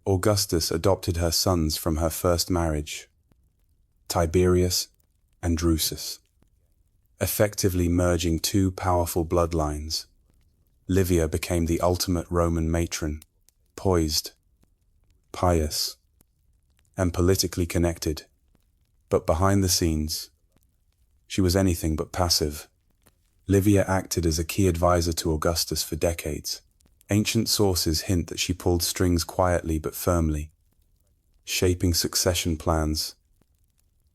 Speaker 1: Augustus adopted her sons from her first marriage, Tiberius and Drusus, effectively merging two powerful bloodlines. Livia became the ultimate Roman matron, poised, pious, and politically connected. But behind the scenes, she was anything but passive. Livia acted as a key advisor to Augustus for decades. Ancient sources hint that she pulled strings quietly but firmly, shaping succession plans,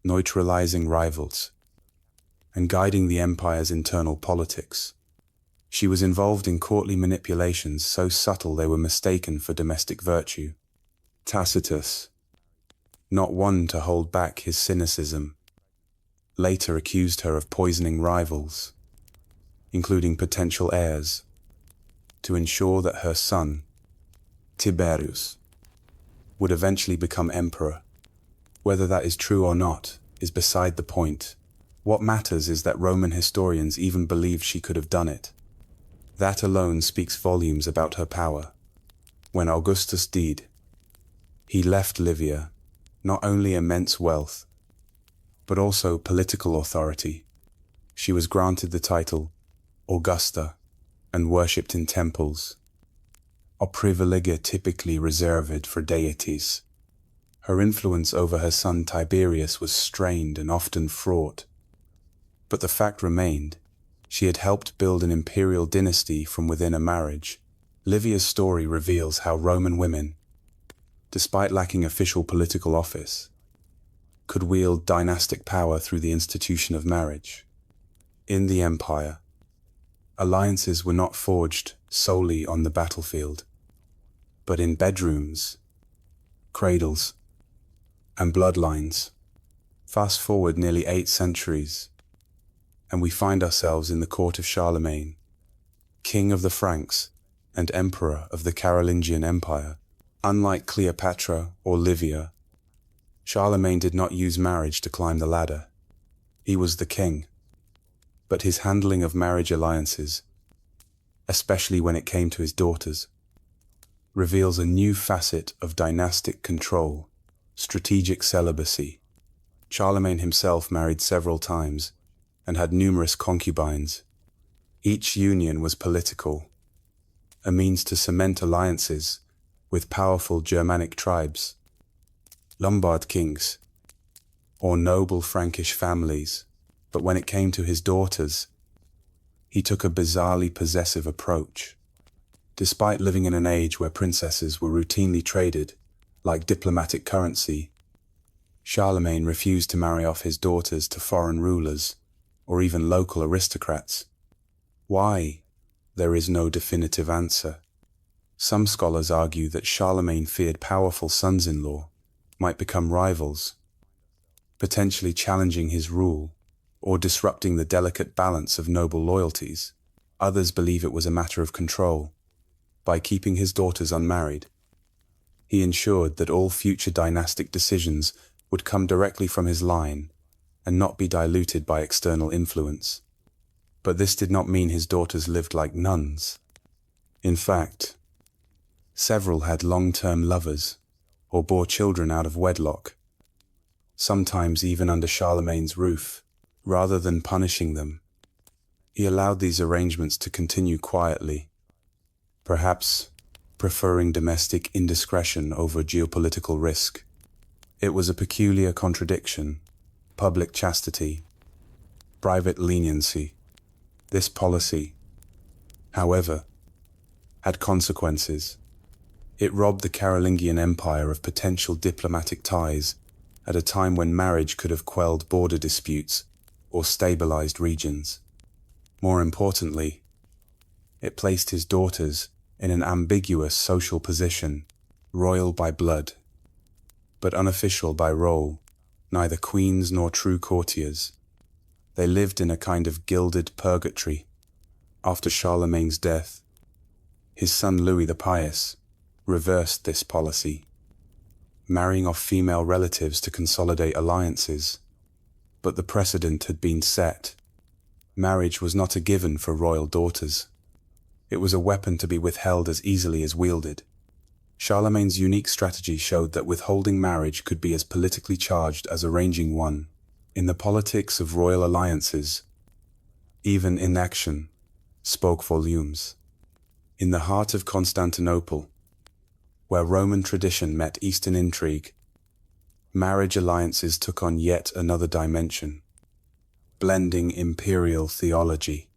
Speaker 1: neutralizing rivals, and guiding the empire's internal politics. She was involved in courtly manipulations so subtle they were mistaken for domestic virtue. Tacitus, not one to hold back his cynicism, later accused her of poisoning rivals, including potential heirs, to ensure that her son, Tiberius, would eventually become emperor. Whether that is true or not is beside the point. What matters is that Roman historians even believed she could have done it. That alone speaks volumes about her power. When Augustus died, he left Livia not only immense wealth, but also political authority. She was granted the title Augusta and worshipped in temples, a privilegia typically reserved for deities. Her influence over her son Tiberius was strained and often fraught. But the fact remained, she had helped build an imperial dynasty from within a marriage. Livia's story reveals how Roman women, despite lacking official political office, could wield dynastic power through the institution of marriage. In the empire, alliances were not forged solely on the battlefield, but in bedrooms, cradles, and bloodlines. Fast forward nearly 8 centuries, and we find ourselves in the court of Charlemagne, king of the Franks and emperor of the Carolingian Empire. Unlike Cleopatra or Livia, Charlemagne did not use marriage to climb the ladder. He was the king, but his handling of marriage alliances, especially when it came to his daughters, reveals a new facet of dynastic control, strategic celibacy. Charlemagne himself married several times and had numerous concubines. Each union was political, a means to cement alliances with powerful Germanic tribes, Lombard kings, or noble Frankish families. But when it came to his daughters, he took a bizarrely possessive approach. Despite living in an age where princesses were routinely traded like diplomatic currency, Charlemagne refused to marry off his daughters to foreign rulers or even local aristocrats. Why? There is no definitive answer. Some scholars argue that Charlemagne feared powerful sons-in-law might become rivals, potentially challenging his rule or disrupting the delicate balance of noble loyalties. Others believe it was a matter of control. By keeping his daughters unmarried, he ensured that all future dynastic decisions would come directly from his line and not be diluted by external influence. But this did not mean his daughters lived like nuns. In fact, several had long-term lovers or bore children out of wedlock, sometimes even under Charlemagne's roof. Rather than punishing them, he allowed these arrangements to continue quietly, perhaps preferring domestic indiscretion over geopolitical risk. It was a peculiar contradiction: public chastity, private leniency. This policy, however, had consequences. It robbed the Carolingian Empire of potential diplomatic ties at a time when marriage could have quelled border disputes or stabilized regions. More importantly, it placed his daughters in an ambiguous social position, royal by blood, but unofficial by role, neither queens nor true courtiers. They lived in a kind of gilded purgatory. After Charlemagne's death, his son Louis the Pious reversed this policy, marrying off female relatives to consolidate alliances. But the precedent had been set. Marriage was not a given for royal daughters. It was a weapon to be withheld as easily as wielded. Charlemagne's unique strategy showed that withholding marriage could be as politically charged as arranging one. In the politics of royal alliances, even inaction spoke volumes. In the heart of Constantinople, where Roman tradition met Eastern intrigue, marriage alliances took on yet another dimension, blending imperial theology,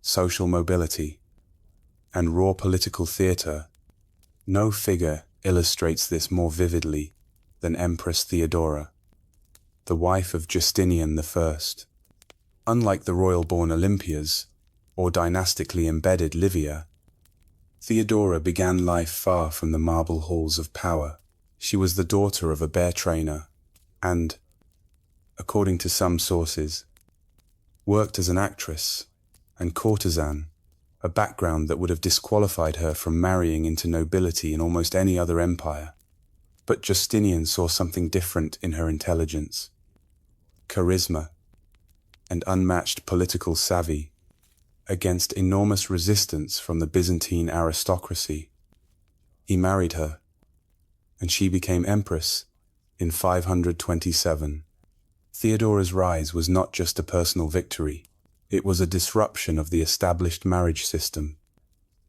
Speaker 1: social mobility, and raw political theater. No figure illustrates this more vividly than Empress Theodora, the wife of Justinian I. Unlike the royal-born Olympias or dynastically embedded Livia, Theodora began life far from the marble halls of power. She was the daughter of a bear trainer and, according to some sources, worked as an actress and courtesan, a background that would have disqualified her from marrying into nobility in almost any other empire. But Justinian saw something different in her intelligence, charisma, and unmatched political savvy. Against enormous resistance from the Byzantine aristocracy, he married her, and she became empress in 527. Theodora's rise was not just a personal victory, it was a disruption of the established marriage system.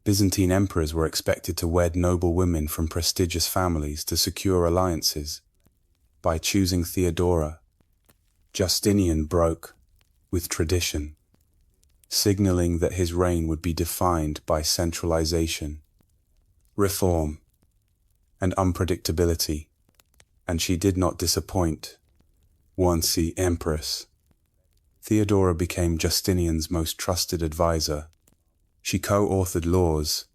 Speaker 1: Byzantine emperors were expected to wed noble women from prestigious families to secure alliances. By choosing Theodora, Justinian broke with tradition, signaling that his reign would be defined by centralization, reform, and unpredictability. And she did not disappoint. Once the empress, Theodora became Justinian's most trusted advisor. She co-authored laws,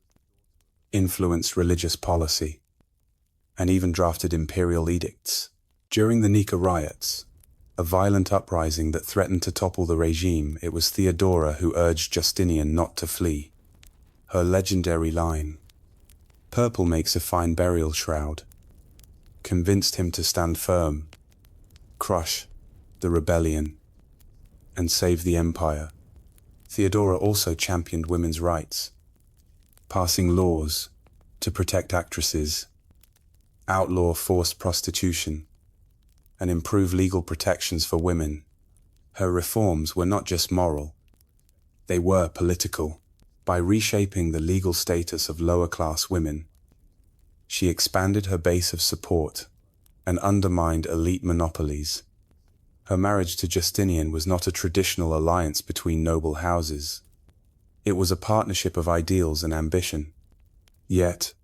Speaker 1: influenced religious policy, and even drafted imperial edicts. During the Nika riots, a violent uprising that threatened to topple the regime, it was Theodora who urged Justinian not to flee. Her legendary line, "Purple makes a fine burial shroud," convinced him to stand firm, crush the rebellion, and save the empire. Theodora also championed women's rights, passing laws to protect actresses, outlaw forced prostitution, and improve legal protections for women. Her reforms were not just moral, they were political. By reshaping the legal status of lower-class women, she expanded her base of support and undermined elite monopolies. Her marriage to Justinian was not a traditional alliance between noble houses. It was a partnership of ideals and ambition. Yet,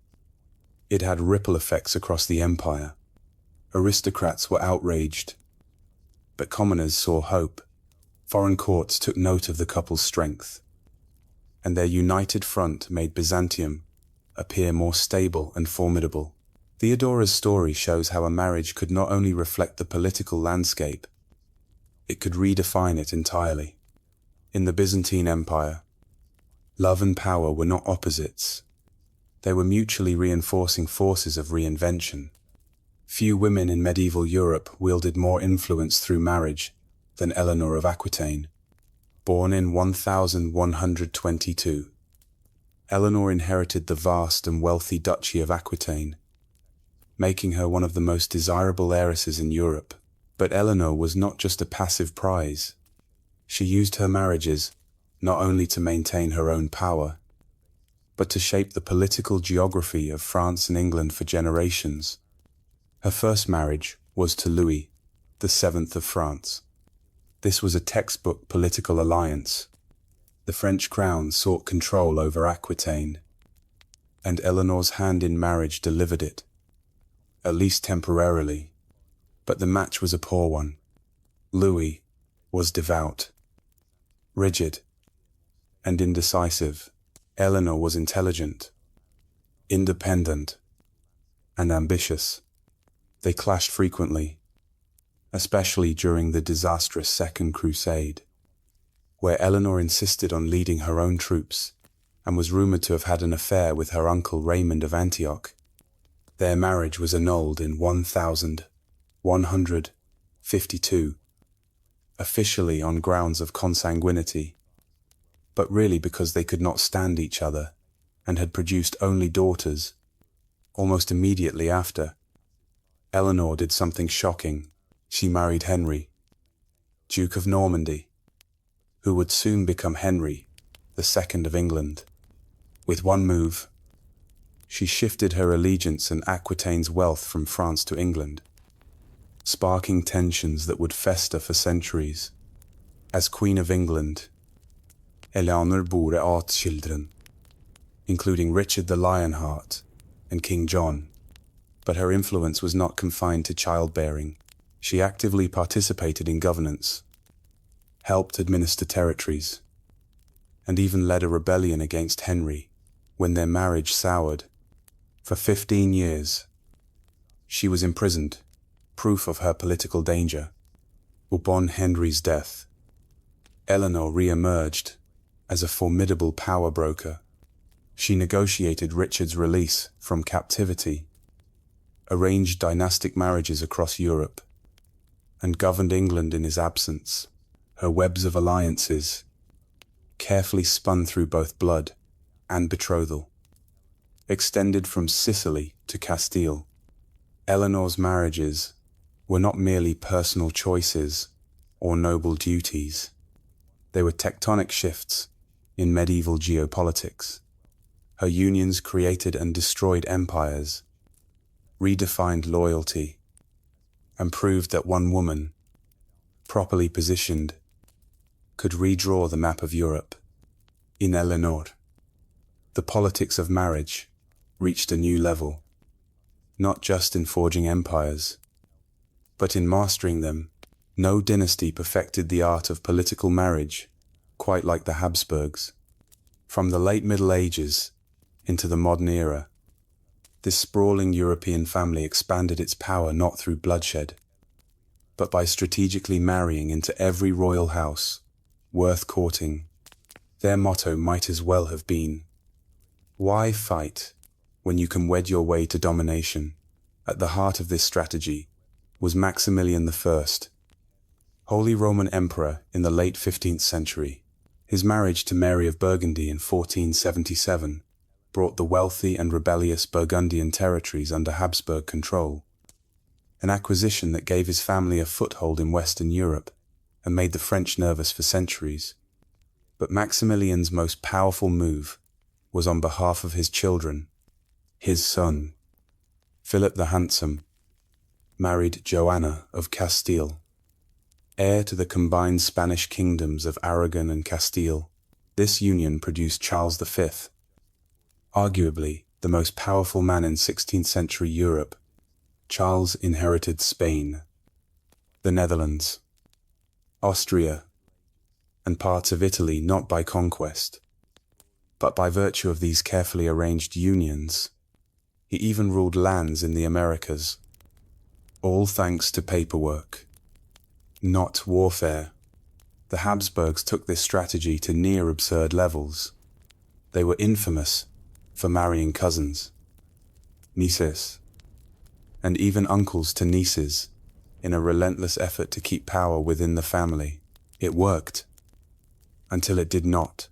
Speaker 1: it had ripple effects across the empire. Aristocrats were outraged, but commoners saw hope. Foreign courts took note of the couple's strength, and their united front made Byzantium appear more stable and formidable. Theodora's story shows how a marriage could not only reflect the political landscape, it could redefine it entirely. In the Byzantine Empire, love and power were not opposites. They were mutually reinforcing forces of reinvention. Few women in medieval Europe wielded more influence through marriage than Eleanor of Aquitaine. Born in 1122, Eleanor inherited the vast and wealthy Duchy of Aquitaine, making her one of the most desirable heiresses in Europe. But Eleanor was not just a passive prize. She used her marriages not only to maintain her own power, but to shape the political geography of France and England for generations. Her first marriage was to Louis VII of France. This was a textbook political alliance. The French crown sought control over Aquitaine, and Eleanor's hand in marriage delivered it, at least temporarily. But the match was a poor one. Louis was devout, rigid, and indecisive. Eleanor was intelligent, independent, and ambitious. They clashed frequently, especially during the disastrous Second Crusade, where Eleanor insisted on leading her own troops and was rumored to have had an affair with her uncle Raymond of Antioch. Their marriage was annulled in 1152, officially on grounds of consanguinity, but really because they could not stand each other and had produced only daughters. Almost immediately after, Eleanor did something shocking. She married Henry, Duke of Normandy, who would soon become Henry II of England. With one move, she shifted her allegiance and Aquitaine's wealth from France to England, sparking tensions that would fester for centuries. As Queen of England, Eleanor bore 8 children, including Richard the Lionheart and King John. But her influence was not confined to childbearing. She actively participated in governance, helped administer territories, and even led a rebellion against Henry when their marriage soured. For 15 years, she was imprisoned, proof of her political danger. Upon Henry's death, Eleanor re-emerged as a formidable power broker. She negotiated Richard's release from captivity, arranged dynastic marriages across Europe, and governed England in his absence. Her webs of alliances, carefully spun through both blood and betrothal, extended from Sicily to Castile. Eleanor's marriages were not merely personal choices or noble duties. They were tectonic shifts in medieval geopolitics. Her unions created and destroyed empires, redefined loyalty, and proved that one woman, properly positioned, could redraw the map of Europe. In Eleanor, the politics of marriage reached a new level, not just in forging empires, but in mastering them. No dynasty perfected the art of political marriage quite like the Habsburgs. From the late Middle Ages into the modern era, this sprawling European family expanded its power not through bloodshed, but by strategically marrying into every royal house worth courting. Their motto might as well have been, "Why fight when you can wed your way to domination?" At the heart of this strategy was Maximilian I, Holy Roman Emperor in the late 15th century. His marriage to Mary of Burgundy in 1477 brought the wealthy and rebellious Burgundian territories under Habsburg control, an acquisition that gave his family a foothold in Western Europe and made the French nervous for centuries. But Maximilian's most powerful move was on behalf of his children. His son, Philip the Handsome, married Joanna of Castile, heir to the combined Spanish kingdoms of Aragon and Castile. This union produced Charles V, arguably the most powerful man in 16th century Europe. Charles inherited Spain, the Netherlands, Austria, and parts of Italy not by conquest, But by virtue of these carefully arranged unions, he even ruled lands in the Americas, all thanks to paperwork, not warfare. The Habsburgs took this strategy to near absurd levels. They were infamous for marrying cousins, nieces, and even uncles to nieces in a relentless effort to keep power within the family. It worked, until it did not.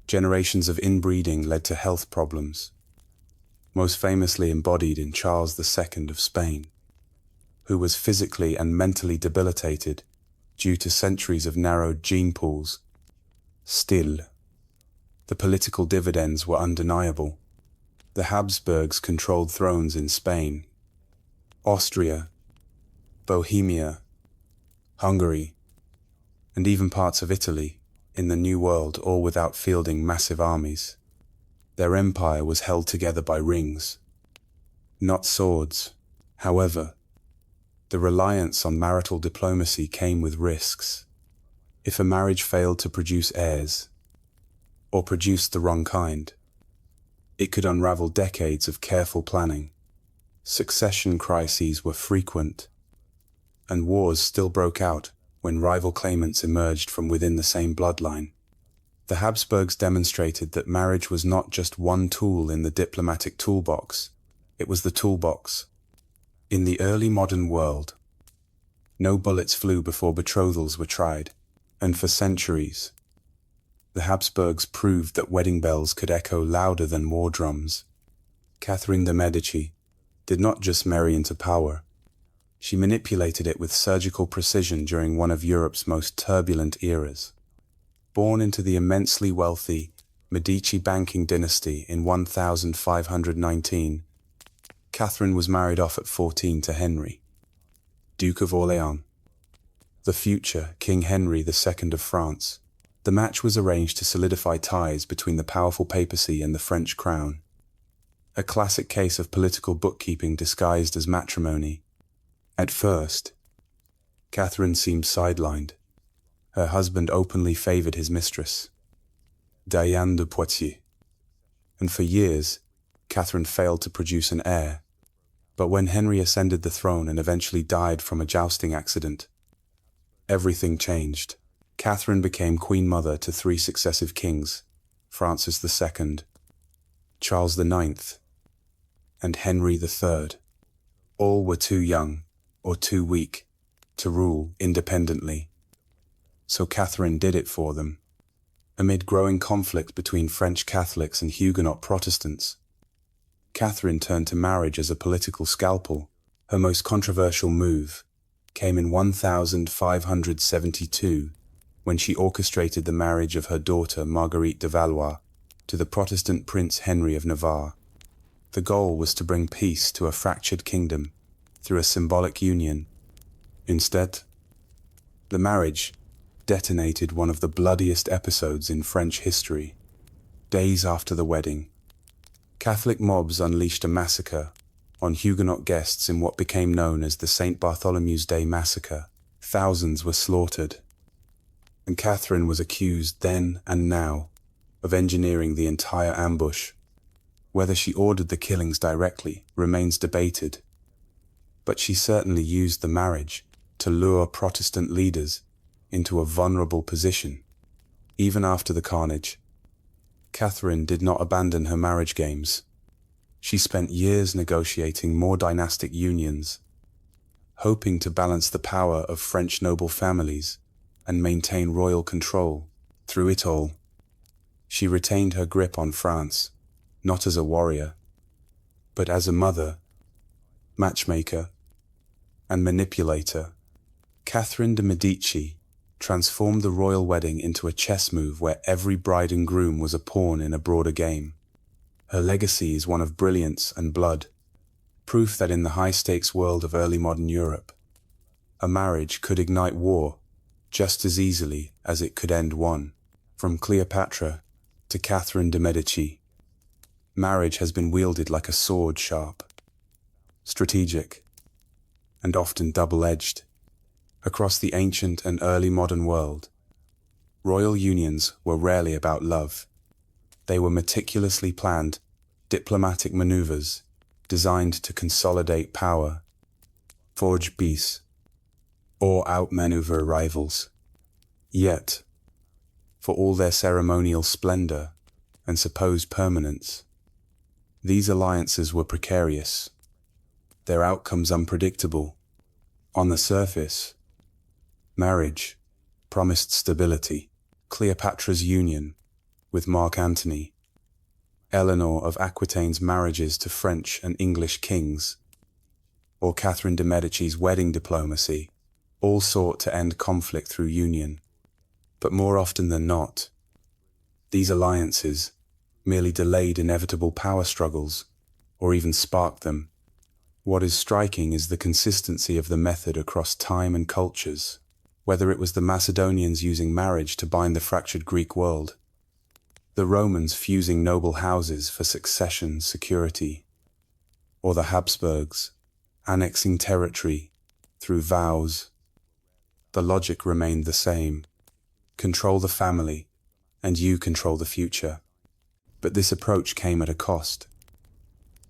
Speaker 1: Generations of inbreeding led to health problems, most famously embodied in Charles II of Spain, who was physically and mentally debilitated due to centuries of narrowed gene pools. Still, the political dividends were undeniable. The Habsburgs controlled thrones in Spain, Austria, Bohemia, Hungary, and even parts of Italy in the New World, all without fielding massive armies. Their empire was held together by rings, not swords. However, the reliance on marital diplomacy came with risks. If a marriage failed to produce heirs, or produced the wrong kind, it could unravel decades of careful planning. Succession crises were frequent, and wars still broke out when rival claimants emerged from within the same bloodline. The Habsburgs demonstrated that marriage was not just one tool in the diplomatic toolbox, it was the toolbox. In the early modern world, no bullets flew before betrothals were tried, and for centuries, the Habsburgs proved that wedding bells could echo louder than war drums. Catherine de' Medici did not just marry into power, she manipulated it with surgical precision during one of Europe's most turbulent eras. Born into the immensely wealthy Medici banking dynasty in 1519, Catherine was married off at 14 to Henry, Duke of Orléans, the future King Henry II of France. The match was arranged to solidify ties between the powerful papacy and the French crown. A classic case of political bookkeeping disguised as matrimony. At first, Catherine seemed sidelined. Her husband openly favored his mistress, Diane de Poitiers, and for years, Catherine failed to produce an heir. But when Henry ascended the throne and eventually died from a jousting accident, everything changed. Catherine became queen mother to 3 successive kings, Francis II, Charles IX, and Henry III. All were too young or too weak to rule independently. So Catherine did it for them. Amid growing conflict between French Catholics and Huguenot Protestants, Catherine turned to marriage as a political scalpel. Her most controversial move came in 1572, when she orchestrated the marriage of her daughter Marguerite de Valois to the Protestant Prince Henry of Navarre. The goal was to bring peace to a fractured kingdom through a symbolic union. Instead, the marriage detonated one of the bloodiest episodes in French history. Days after the wedding, Catholic mobs unleashed a massacre on Huguenot guests in what became known as the St. Bartholomew's Day Massacre. Thousands were slaughtered, and Catherine was accused then and now of engineering the entire ambush. Whether she ordered the killings directly remains debated, but she certainly used the marriage to lure Protestant leaders into a vulnerable position. Even after the carnage, Catherine did not abandon her marriage games. She spent years negotiating more dynastic unions, hoping to balance the power of French noble families and maintain royal control. Through it all, she retained her grip on France, not as a warrior, but as a mother, matchmaker, and manipulator. Catherine de' Medici transformed the royal wedding into a chess move where every bride and groom was a pawn in a broader game. Her legacy is one of brilliance and blood, proof that in the high-stakes world of early modern Europe, a marriage could ignite war just as easily as it could end one. From Cleopatra to Catherine de' Medici, marriage has been wielded like a sword, sharp, strategic, and often double-edged. Across the ancient and early modern world, royal unions were rarely about love. They were meticulously planned, diplomatic maneuvers designed to consolidate power, forge peace, or outmaneuver rivals. Yet, for all their ceremonial splendor and supposed permanence, these alliances were precarious, their outcomes unpredictable. On the surface, marriage promised stability. Cleopatra's union with Mark Antony, Eleanor of Aquitaine's marriages to French and English kings, or Catherine de' Medici's wedding diplomacy, all sought to end conflict through union. But more often than not, these alliances merely delayed inevitable power struggles, or even sparked them. What is striking is the consistency of the method across time and cultures, whether it was the Macedonians using marriage to bind the fractured Greek world, the Romans fusing noble houses for succession security, or the Habsburgs annexing territory through vows. The logic remained the same: control the family, and you control the future. But this approach came at a cost,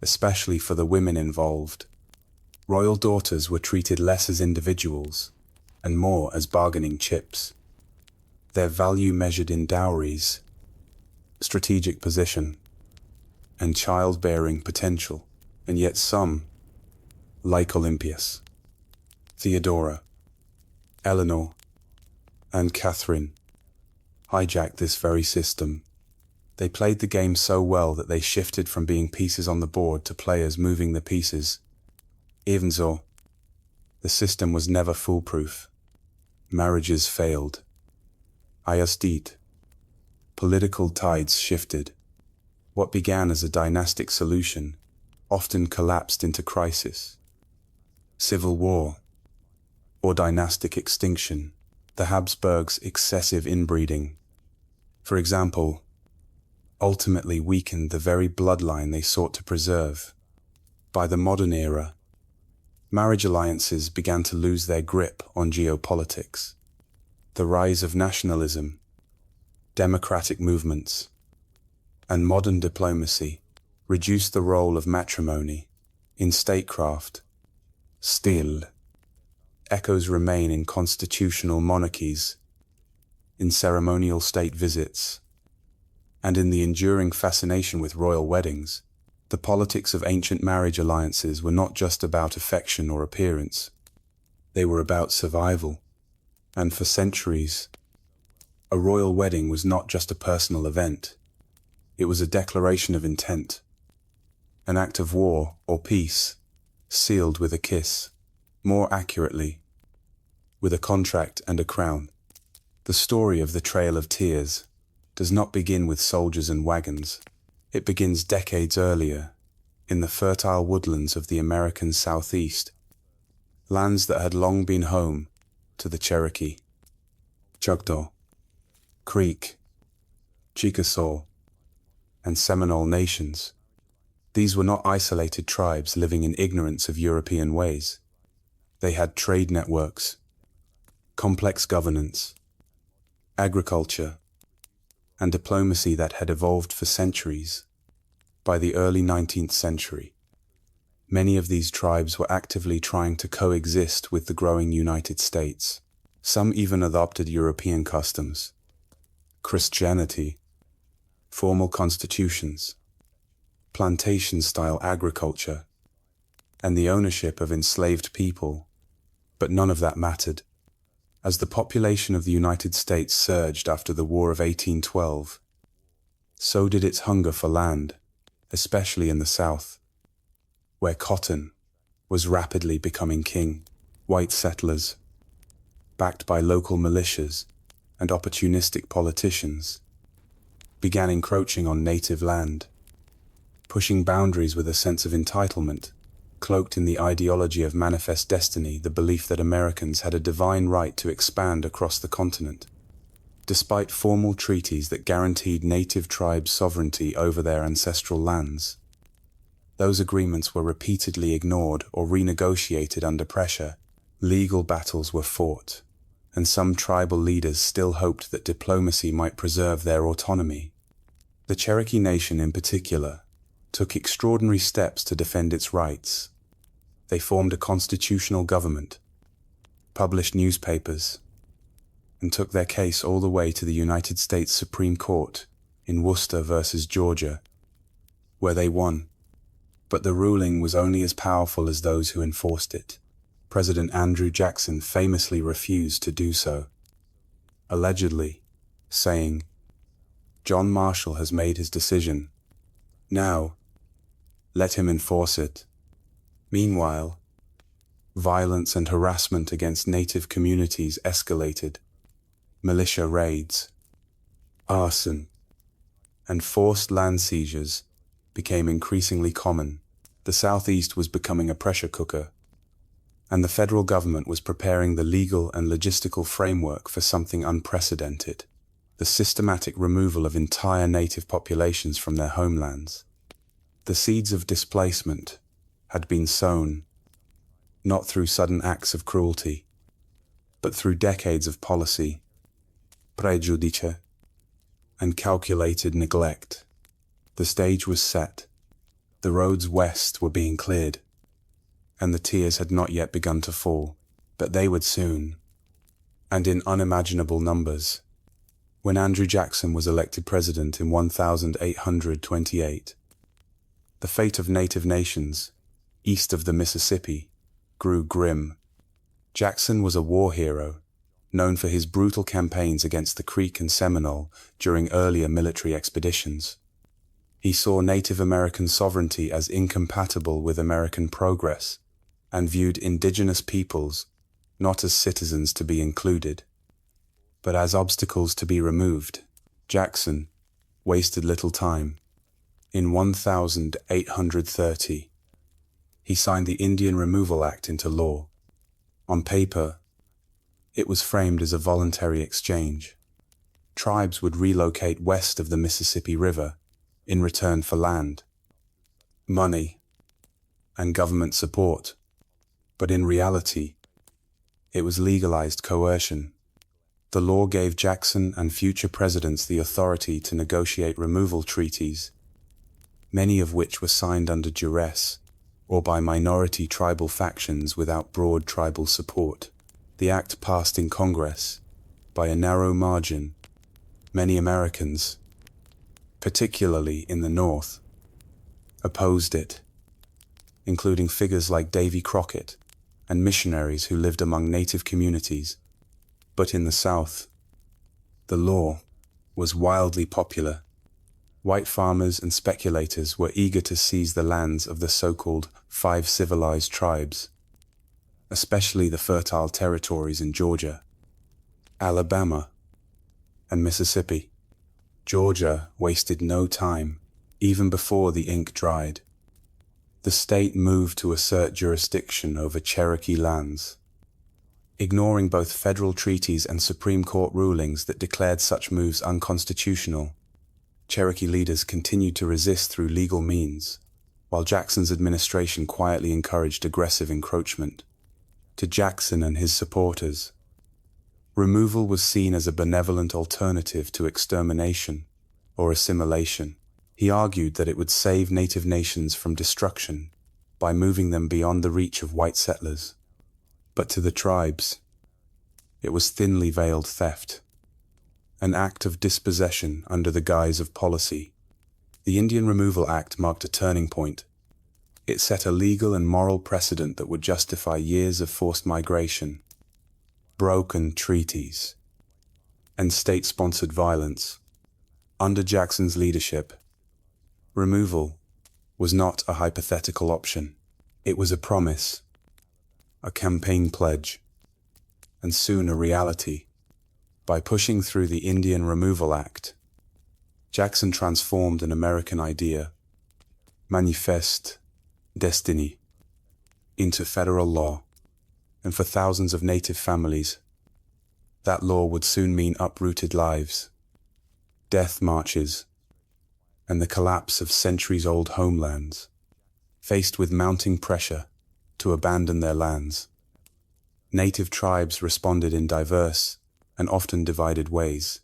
Speaker 1: especially for the women involved. Royal daughters were treated less as individuals and more as bargaining chips, their value measured in dowries, strategic position, and childbearing potential. And yet some, like Olympias, Theodora, Eleanor, and Catherine, hijacked this very system. They played the game so well that they shifted from being pieces on the board to players moving the pieces. Even so, the system was never foolproof. Marriages failed. Ayastid. Political tides shifted. What began as a dynastic solution often collapsed into crisis. Civil war, or dynastic extinction. The Habsburgs' excessive inbreeding, for example, ultimately weakened the very bloodline they sought to preserve. By the modern era, marriage alliances began to lose their grip on geopolitics. The rise of nationalism, democratic movements, and modern diplomacy reduced the role of matrimony in statecraft. Still, echoes remain in constitutional monarchies, in ceremonial state visits, and in the enduring fascination with royal weddings. The politics of ancient marriage alliances were not just about affection or appearance. They were about survival. And for centuries, a royal wedding was not just a personal event. It was a declaration of intent, an act of war or peace, sealed with a kiss. More accurately, with a contract and a crown. The story of the Trail of Tears does not begin with soldiers and wagons. It begins decades earlier, in the fertile woodlands of the American Southeast, lands that had long been home to the Cherokee, Choctaw, Creek, Chickasaw, and Seminole nations. These were not isolated tribes living in ignorance of European ways. They had trade networks, complex governance, agriculture, and diplomacy that had evolved for centuries. By the early 19th century, many of these tribes were actively trying to coexist with the growing United States. Some even adopted European customs, Christianity, formal constitutions, plantation-style agriculture, and the ownership of enslaved people. But none of that mattered. As the population of the United States surged after the War of 1812, so did its hunger for land, especially in the South, where cotton was rapidly becoming king. White settlers, backed by local militias and opportunistic politicians, began encroaching on native land, pushing boundaries with a sense of entitlement, cloaked in the ideology of manifest destiny, the belief that Americans had a divine right to expand across the continent. Despite formal treaties that guaranteed native tribes sovereignty over their ancestral lands, those agreements were repeatedly ignored or renegotiated under pressure. Legal battles were fought, and some tribal leaders still hoped that diplomacy might preserve their autonomy. The Cherokee Nation in particular took extraordinary steps to defend its rights. They formed a constitutional government, published newspapers, and took their case all the way to the United States Supreme Court in Worcester versus Georgia, where they won. But the ruling was only as powerful as those who enforced it. President Andrew Jackson famously refused to do so, allegedly saying, "John Marshall has made his decision. Now, let him enforce it." Meanwhile, violence and harassment against native communities escalated. Militia raids, arson, and forced land seizures became increasingly common. The Southeast was becoming a pressure cooker, and the federal government was preparing the legal and logistical framework for something unprecedented: the systematic removal of entire native populations from their homelands. The seeds of displacement had been sown, not through sudden acts of cruelty, but through decades of policy, prejudice, and calculated neglect. The stage was set. The roads west were being cleared, and the tears had not yet begun to fall, but they would soon, and in unimaginable numbers. When Andrew Jackson was elected president in 1828, the fate of native nations east of the Mississippi grew grim. Jackson was a war hero, known for his brutal campaigns against the Creek and Seminole during earlier military expeditions. He saw Native American sovereignty as incompatible with American progress, and viewed indigenous peoples not as citizens to be included, but as obstacles to be removed. Jackson wasted little time. In 1830, he signed the Indian Removal Act into law. On paper, it was framed as a voluntary exchange. Tribes would relocate west of the Mississippi River in return for land, money, and government support. But in reality, it was legalized coercion. The law gave Jackson and future presidents the authority to negotiate removal treaties, many of which were signed under duress or by minority tribal factions without broad tribal support. The act passed in Congress by a narrow margin. Many Americans, particularly in the North, opposed it, including figures like Davy Crockett and missionaries who lived among native communities. But in the South, the law was wildly popular. White farmers and speculators were eager to seize the lands of the so-called 5 civilized tribes, especially the fertile territories in Georgia, Alabama, and Mississippi. Georgia wasted no time, even before the ink dried. The state moved to assert jurisdiction over Cherokee lands, ignoring both federal treaties and Supreme Court rulings that declared such moves unconstitutional. Cherokee leaders continued to resist through legal means, while Jackson's administration quietly encouraged aggressive encroachment. To Jackson and his supporters, removal was seen as a benevolent alternative to extermination or assimilation. He argued that it would save native nations from destruction by moving them beyond the reach of white settlers. But to the tribes, it was thinly veiled theft, an act of dispossession under the guise of policy. The Indian Removal Act marked a turning point. It set a legal and moral precedent that would justify years of forced migration, broken treaties, and state-sponsored violence. Under Jackson's leadership, removal was not a hypothetical option. It was a promise, a campaign pledge, and soon a reality. By pushing through the Indian Removal Act, Jackson transformed an American idea, manifeste destiny, into federal law, and for thousands of native families, that law would soon mean uprooted lives, death marches, and the collapse of centuries-old homelands. Faced with mounting pressure to abandon their lands, native tribes responded in diverse and often divided ways.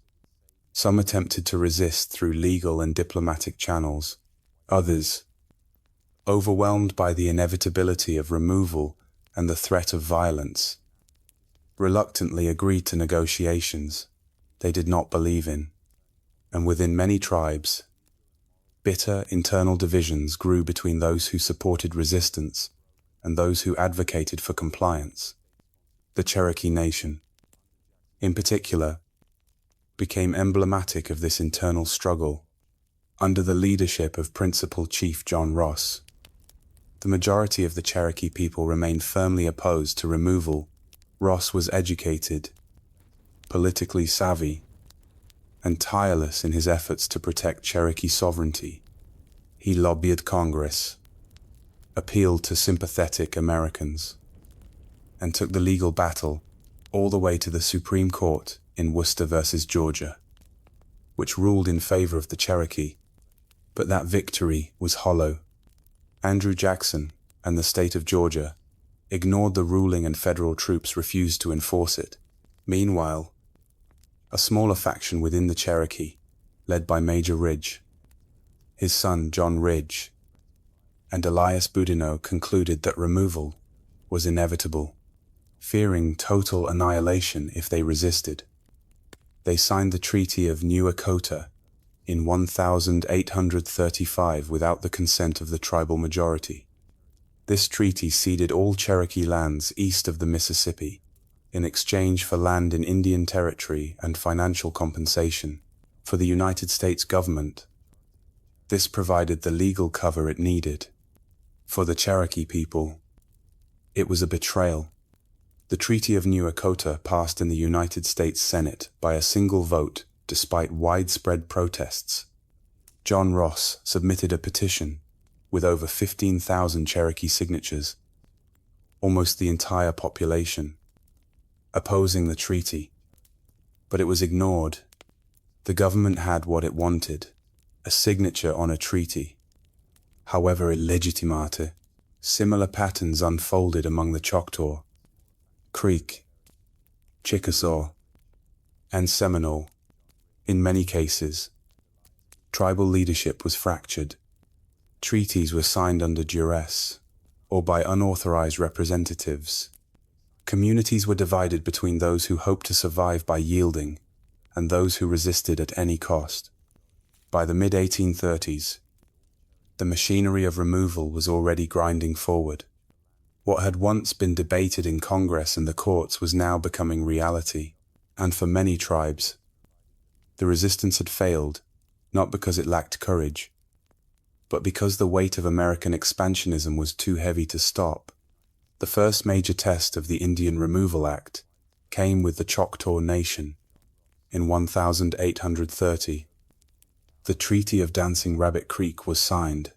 Speaker 1: Some attempted to resist through legal and diplomatic channels. Others, overwhelmed by the inevitability of removal and the threat of violence, reluctantly agreed to negotiations they did not believe in. And within many tribes, bitter internal divisions grew between those who supported resistance and those who advocated for compliance. The Cherokee Nation, in particular, became emblematic of this internal struggle under the leadership of Principal Chief John Ross. The majority of the Cherokee people remained firmly opposed to removal. Ross was educated, politically savvy, and tireless in his efforts to protect Cherokee sovereignty. He lobbied Congress, appealed to sympathetic Americans, and took the legal battle all the way to the Supreme Court in Worcester versus Georgia, which ruled in favor of the Cherokee. But that victory was hollow. Andrew Jackson and the state of Georgia ignored the ruling and federal troops refused to enforce it. Meanwhile, a smaller faction within the Cherokee, led by Major Ridge, his son John Ridge, and Elias Boudinot concluded that removal was inevitable, fearing total annihilation if they resisted. They signed the Treaty of New Echota in 1835 without the consent of the tribal majority. This treaty ceded all Cherokee lands east of the Mississippi in exchange for land in Indian Territory and financial compensation for the United States government. This provided the legal cover it needed. For the Cherokee people, it was a betrayal. The Treaty of New Echota passed in the United States Senate by a single vote despite widespread protests. John Ross submitted a petition with over 15,000 Cherokee signatures, almost the entire population, opposing the treaty. But it was ignored. The government had what it wanted, a signature on a treaty. However illegitimate, similar patterns unfolded among the Choctaw, Creek, Chickasaw, and Seminole. In many cases, tribal leadership was fractured. Treaties were signed under duress or by unauthorized representatives. Communities were divided between those who hoped to survive by yielding and those who resisted at any cost. By the mid-1830s, the machinery of removal was already grinding forward. What had once been debated in Congress and the courts was now becoming reality, and for many tribes, the resistance had failed, not because it lacked courage, but because the weight of American expansionism was too heavy to stop. The first major test of the Indian Removal Act came with the Choctaw Nation in 1830. The Treaty of Dancing Rabbit Creek was signed,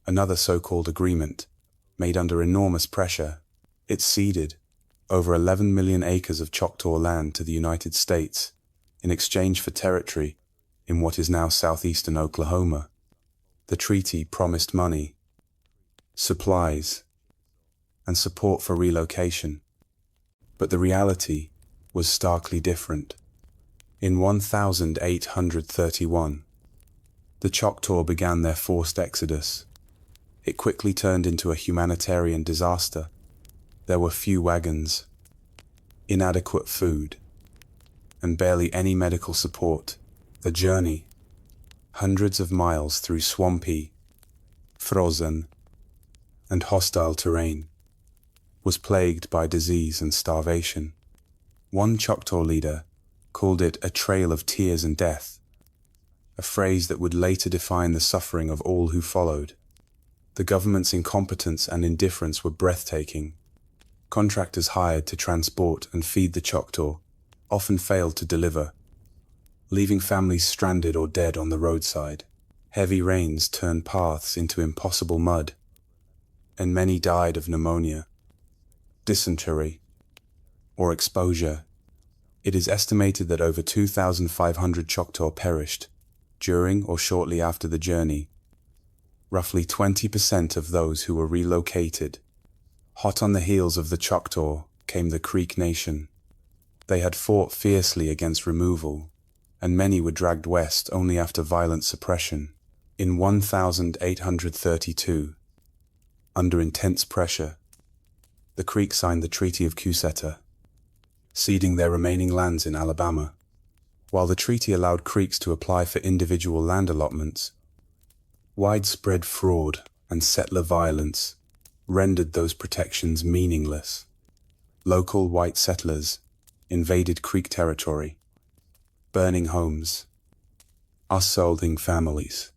Speaker 1: another so-called agreement made under enormous pressure. It ceded over 11 million acres of Choctaw land to the United States in exchange for territory in what is now southeastern Oklahoma. The treaty promised money, supplies, and support for relocation, but the reality was starkly different. In 1831, the Choctaw began their forced exodus. It quickly turned into a humanitarian disaster. There were few wagons, inadequate food, and barely any medical support. The journey, hundreds of miles through swampy, frozen, and hostile terrain, was plagued by disease and starvation. One Choctaw leader called it a trail of tears and death, a phrase that would later define the suffering of all who followed. The government's incompetence and indifference were breathtaking. Contractors hired to transport and feed the Choctaw often failed to deliver, leaving families stranded or dead on the roadside. Heavy rains turned paths into impossible mud, and many died of pneumonia, dysentery, or exposure. It is estimated that over 2,500 Choctaw perished during or shortly after the journey. Roughly 20% of those who were relocated. Hot on the heels of the Choctaw came the Creek Nation. They had fought fiercely against removal, and many were dragged west only after violent suppression. In 1832, under intense pressure, the Creek signed the Treaty of Cusseta, ceding their remaining lands in Alabama. While the treaty allowed Creeks to apply for individual land allotments, widespread fraud and settler violence rendered those protections meaningless. Local white settlers invaded Creek territory, burning homes, assaulting families,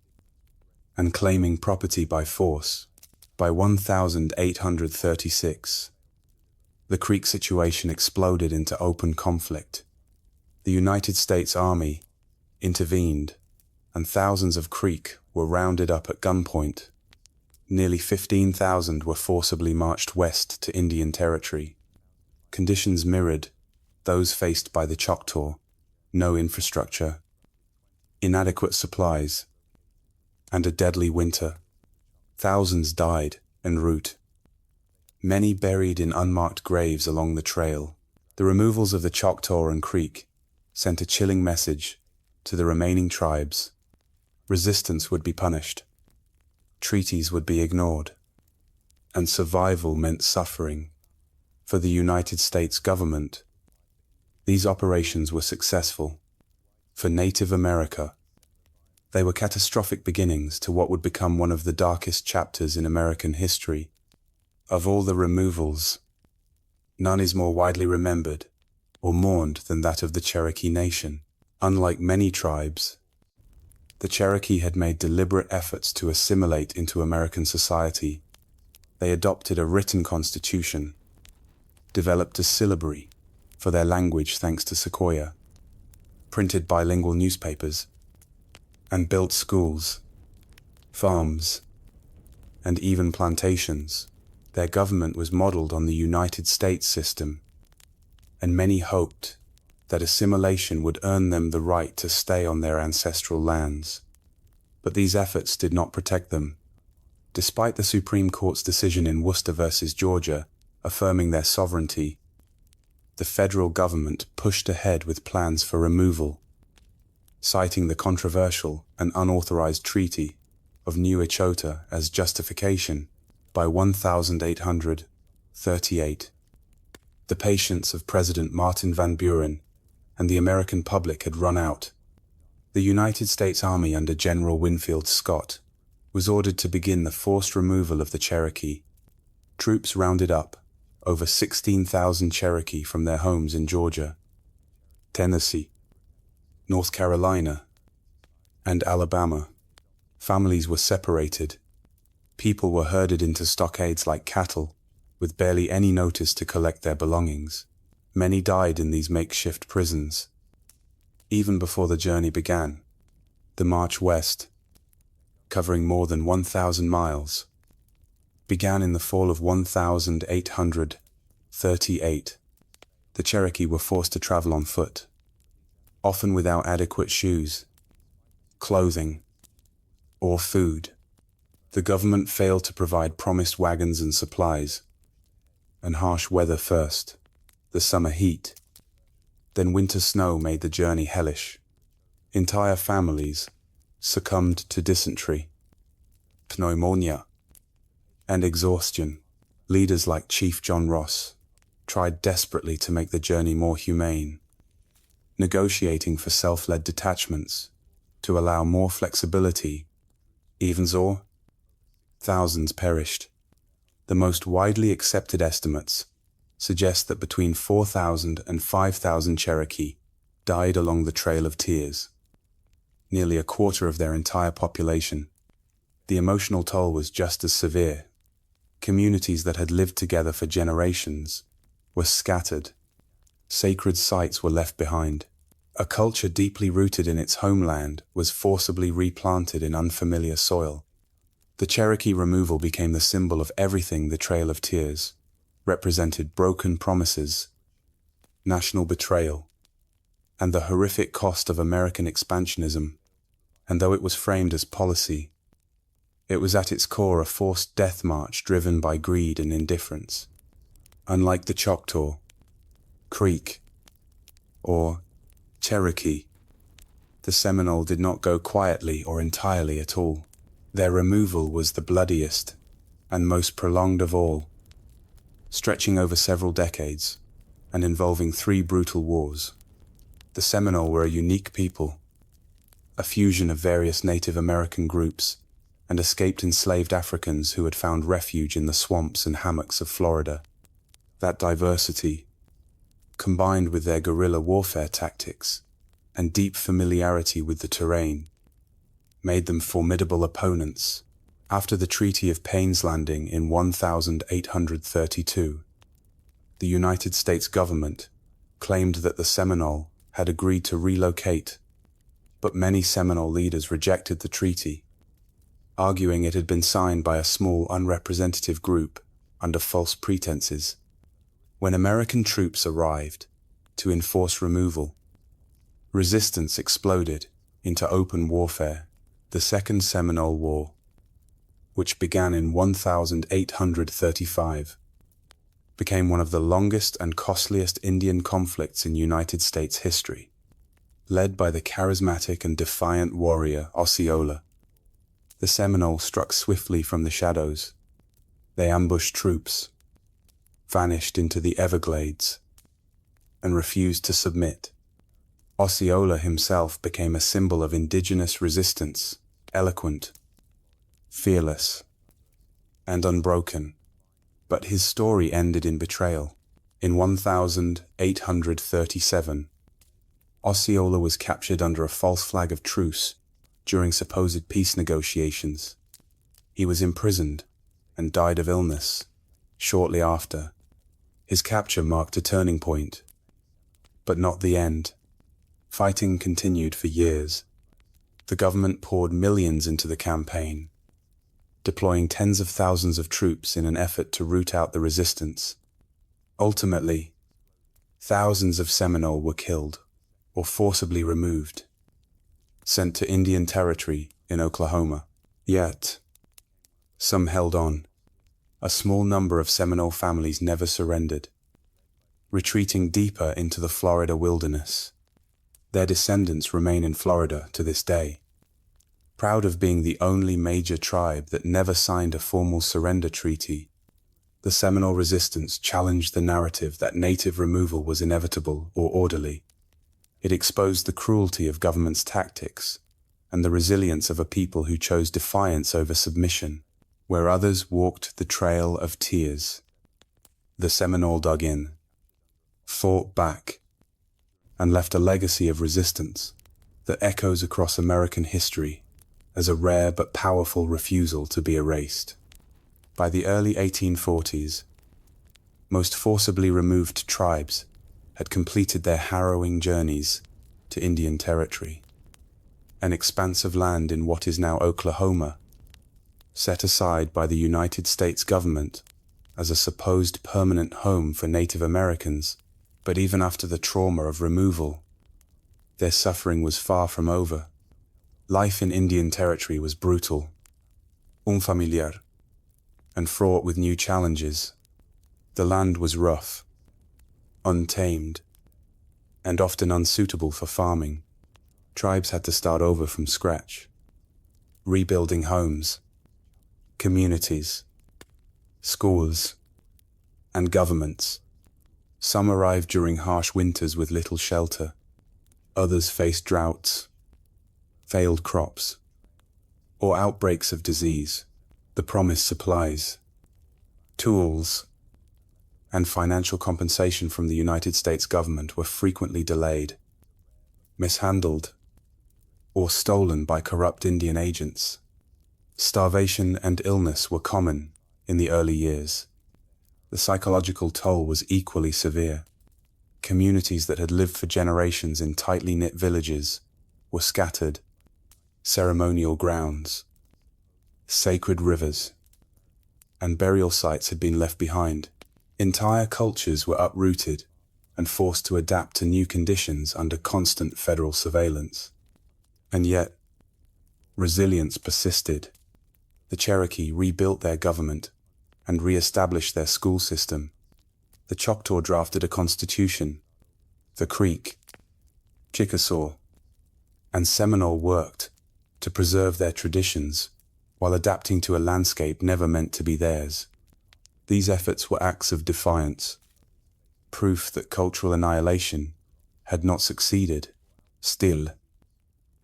Speaker 1: and claiming property by force. By 1836, the Creek situation exploded into open conflict. The United States Army intervened, and thousands of Creek were rounded up at gunpoint. Nearly 15,000 were forcibly marched west to Indian Territory. Conditions mirrored those faced by the Choctaw: no infrastructure, inadequate supplies, and a deadly winter. Thousands died en route, many buried in unmarked graves along the trail. The removals of the Choctaw and Creek sent a chilling message to the remaining tribes. Resistance would be punished, treaties would be ignored, and survival meant suffering. For the United States government, these operations were successful. For Native America, they were catastrophic beginnings to what would become one of the darkest chapters in American history. Of all the removals, none is more widely remembered or mourned than that of the Cherokee Nation. Unlike many tribes, the Cherokee had made deliberate efforts to assimilate into American society. They adopted a written constitution, developed a syllabary for their language thanks to Sequoyah, printed bilingual newspapers, and built schools, farms, and even plantations. Their government was modeled on the United States system, and many hoped that assimilation would earn them the right to stay on their ancestral lands. But these efforts did not protect them. Despite the Supreme Court's decision in Worcester versus Georgia affirming their sovereignty, the federal government pushed ahead with plans for removal, citing the controversial and unauthorized Treaty of New Echota as justification. By 1838, the patience of President Martin Van Buren and the American public had run out. The United States Army under General Winfield Scott was ordered to begin the forced removal of the Cherokee. Troops rounded up over 16,000 Cherokee from their homes in Georgia, Tennessee, North Carolina, and Alabama. Families were separated. People were herded into stockades like cattle, with barely any notice to collect their belongings. Many died in these makeshift prisons. Even before the journey began, the march west, covering more than 1,000 miles, began in the fall of 1838. The Cherokee were forced to travel on foot, often without adequate shoes, clothing, or food. The government failed to provide promised wagons and supplies, and harsh weather first, the summer heat, then winter snow made the journey hellish. Entire families succumbed to dysentery, pneumonia, and exhaustion. Leaders like Chief John Ross tried desperately to make the journey more humane, negotiating for self-led detachments to allow more flexibility. Even so, thousands perished. The most widely accepted estimates suggest that between 4,000 and 5,000 Cherokee died along the Trail of Tears, nearly a quarter of their entire population. The emotional toll was just as severe. Communities that had lived together for generations were scattered. Sacred sites were left behind. A culture deeply rooted in its homeland was forcibly replanted in unfamiliar soil. The Cherokee removal became the symbol of everything the Trail of Tears represented: broken promises, national betrayal, and the horrific cost of American expansionism. And though it was framed as policy, it was at its core a forced death march driven by greed and indifference. Unlike the Choctaw, Creek, or Cherokee, The Seminole did not go quietly or entirely at all. Their removal was the bloodiest and most prolonged of all, stretching over several decades and involving 3 brutal wars. The Seminole were a unique people, a fusion of various Native American groups and escaped enslaved Africans who had found refuge in the swamps and hammocks of Florida. That diversity, combined with their guerrilla warfare tactics and deep familiarity with the terrain, made them formidable opponents. After the Treaty of Payne's Landing in 1832, the United States government claimed that the Seminole had agreed to relocate, but many Seminole leaders rejected the treaty, arguing it had been signed by a small unrepresentative group under false pretenses. When American troops arrived to enforce removal, resistance exploded into open warfare. The Second Seminole War, which began in 1835, became one of the longest and costliest Indian conflicts in United States history. Led by the charismatic and defiant warrior Osceola, the Seminole struck swiftly from the shadows. They ambushed troops, vanished into the Everglades, and refused to submit. Osceola himself became a symbol of indigenous resistance, eloquent, fearless, and unbroken. But his story ended in betrayal. In 1837, Osceola was captured under a false flag of truce during supposed peace negotiations. He was imprisoned and died of illness shortly after. His capture marked a turning point, but not the end. Fighting continued for years. The government poured millions into the campaign, deploying tens of thousands of troops in an effort to root out the resistance. Ultimately, thousands of Seminole were killed or forcibly removed, sent to Indian Territory in Oklahoma. Yet, some held on. A small number of Seminole families never surrendered, retreating deeper into the Florida wilderness. Their descendants remain in Florida to this day. Proud of being the only major tribe that never signed a formal surrender treaty, the Seminole resistance challenged the narrative that native removal was inevitable or orderly. It exposed the cruelty of government's tactics and the resilience of a people who chose defiance over submission, where others walked the trail of tears. The Seminole dug in, fought back, and left a legacy of resistance that echoes across American history as a rare but powerful refusal to be erased. By the early 1840s, most forcibly removed tribes had completed their harrowing journeys to Indian Territory, an expanse of land in what is now Oklahoma, set aside by the United States government as a supposed permanent home for Native Americans. But even after the trauma of removal, their suffering was far from over. Life in Indian Territory was brutal, unfamiliar, and fraught with new challenges. The land was rough, untamed, and often unsuitable for farming. Tribes had to start over from scratch, rebuilding homes, communities, schools, and governments. Some arrived during harsh winters with little shelter. Others faced droughts, failed crops, or outbreaks of disease. The promised supplies, tools, and financial compensation from the United States government were frequently delayed, mishandled, or stolen by corrupt Indian agents. Starvation and illness were common in the early years. The psychological toll was equally severe. Communities that had lived for generations in tightly knit villages were scattered. Ceremonial grounds, sacred rivers, and burial sites had been left behind. Entire cultures were uprooted and forced to adapt to new conditions under constant federal surveillance. And yet, resilience persisted. The Cherokee rebuilt their government and re-established their school system. The Choctaw drafted a constitution. The Creek, Chickasaw, and Seminole worked to preserve their traditions while adapting to a landscape never meant to be theirs. These efforts were acts of defiance, proof that cultural annihilation had not succeeded. Still,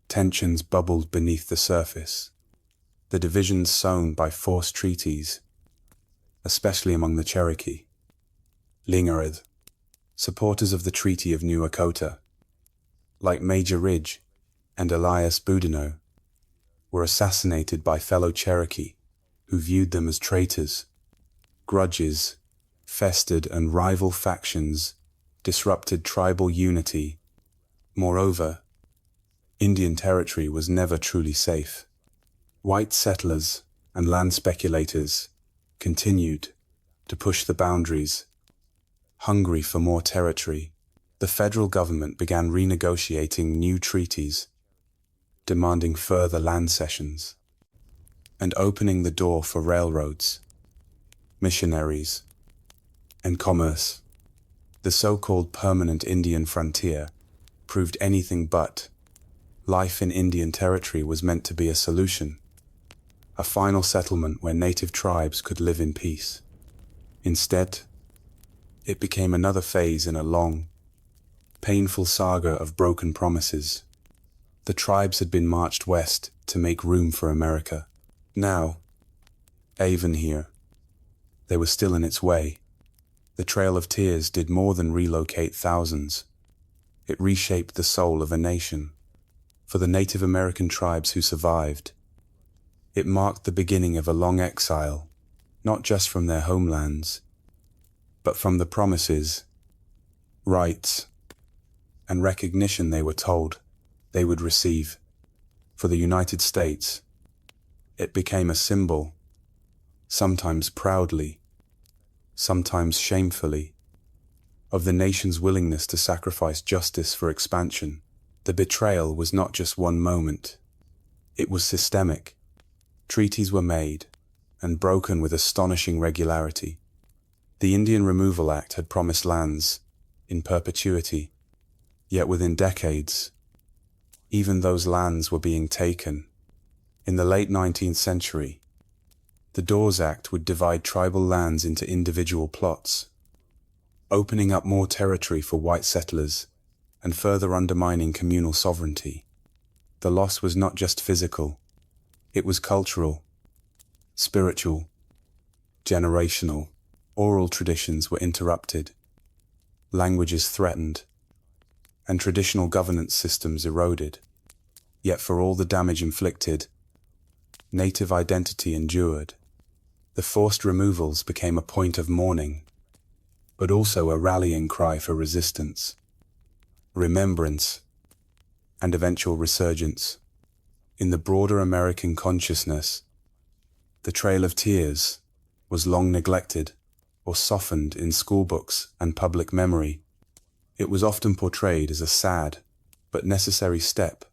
Speaker 1: tensions bubbled beneath the surface, the divisions sown by forced treaties, especially among the Cherokee. Lingarid, supporters of the Treaty of New Akota, like Major Ridge and Elias Boudinot, were assassinated by fellow Cherokee who viewed them as traitors. Grudges festered and rival factions disrupted tribal unity. Moreover, Indian territory was never truly safe. White settlers and land speculators continued to push the boundaries. Hungry for more territory, the federal government began renegotiating new treaties, demanding further land cessions, and opening the door for railroads, missionaries, and commerce. The so-called permanent Indian frontier proved anything but. Life in Indian territory was meant to be a solution, a final settlement where native tribes could live in peace. Instead, it became another phase in a long, painful saga of broken promises. The tribes had been marched west to make room for America. Now, even here, they were still in its way. The Trail of Tears did more than relocate thousands. It reshaped the soul of a nation. For the Native American tribes who survived, it marked the beginning of a long exile, not just from their homelands, but from the promises, rights, and recognition they were told they would receive. For the United States, it became a symbol, sometimes proudly, sometimes shamefully, of the nation's willingness to sacrifice justice for expansion. The betrayal was not just one moment. It was systemic. Treaties were made and broken with astonishing regularity. The Indian Removal Act had promised lands in perpetuity, yet within decades, even those lands were being taken. In the late 19th century, the Dawes Act would divide tribal lands into individual plots, opening up more territory for white settlers and further undermining communal sovereignty. The loss was not just physical, it was cultural, spiritual, generational. Oral traditions were interrupted, languages threatened, and traditional governance systems eroded. Yet for all the damage inflicted, native identity endured. The forced removals became a point of mourning, but also a rallying cry for resistance, remembrance, and eventual resurgence. In the broader American consciousness, the Trail of Tears was long neglected or softened in schoolbooks and public memory. It was often portrayed as a sad but necessary step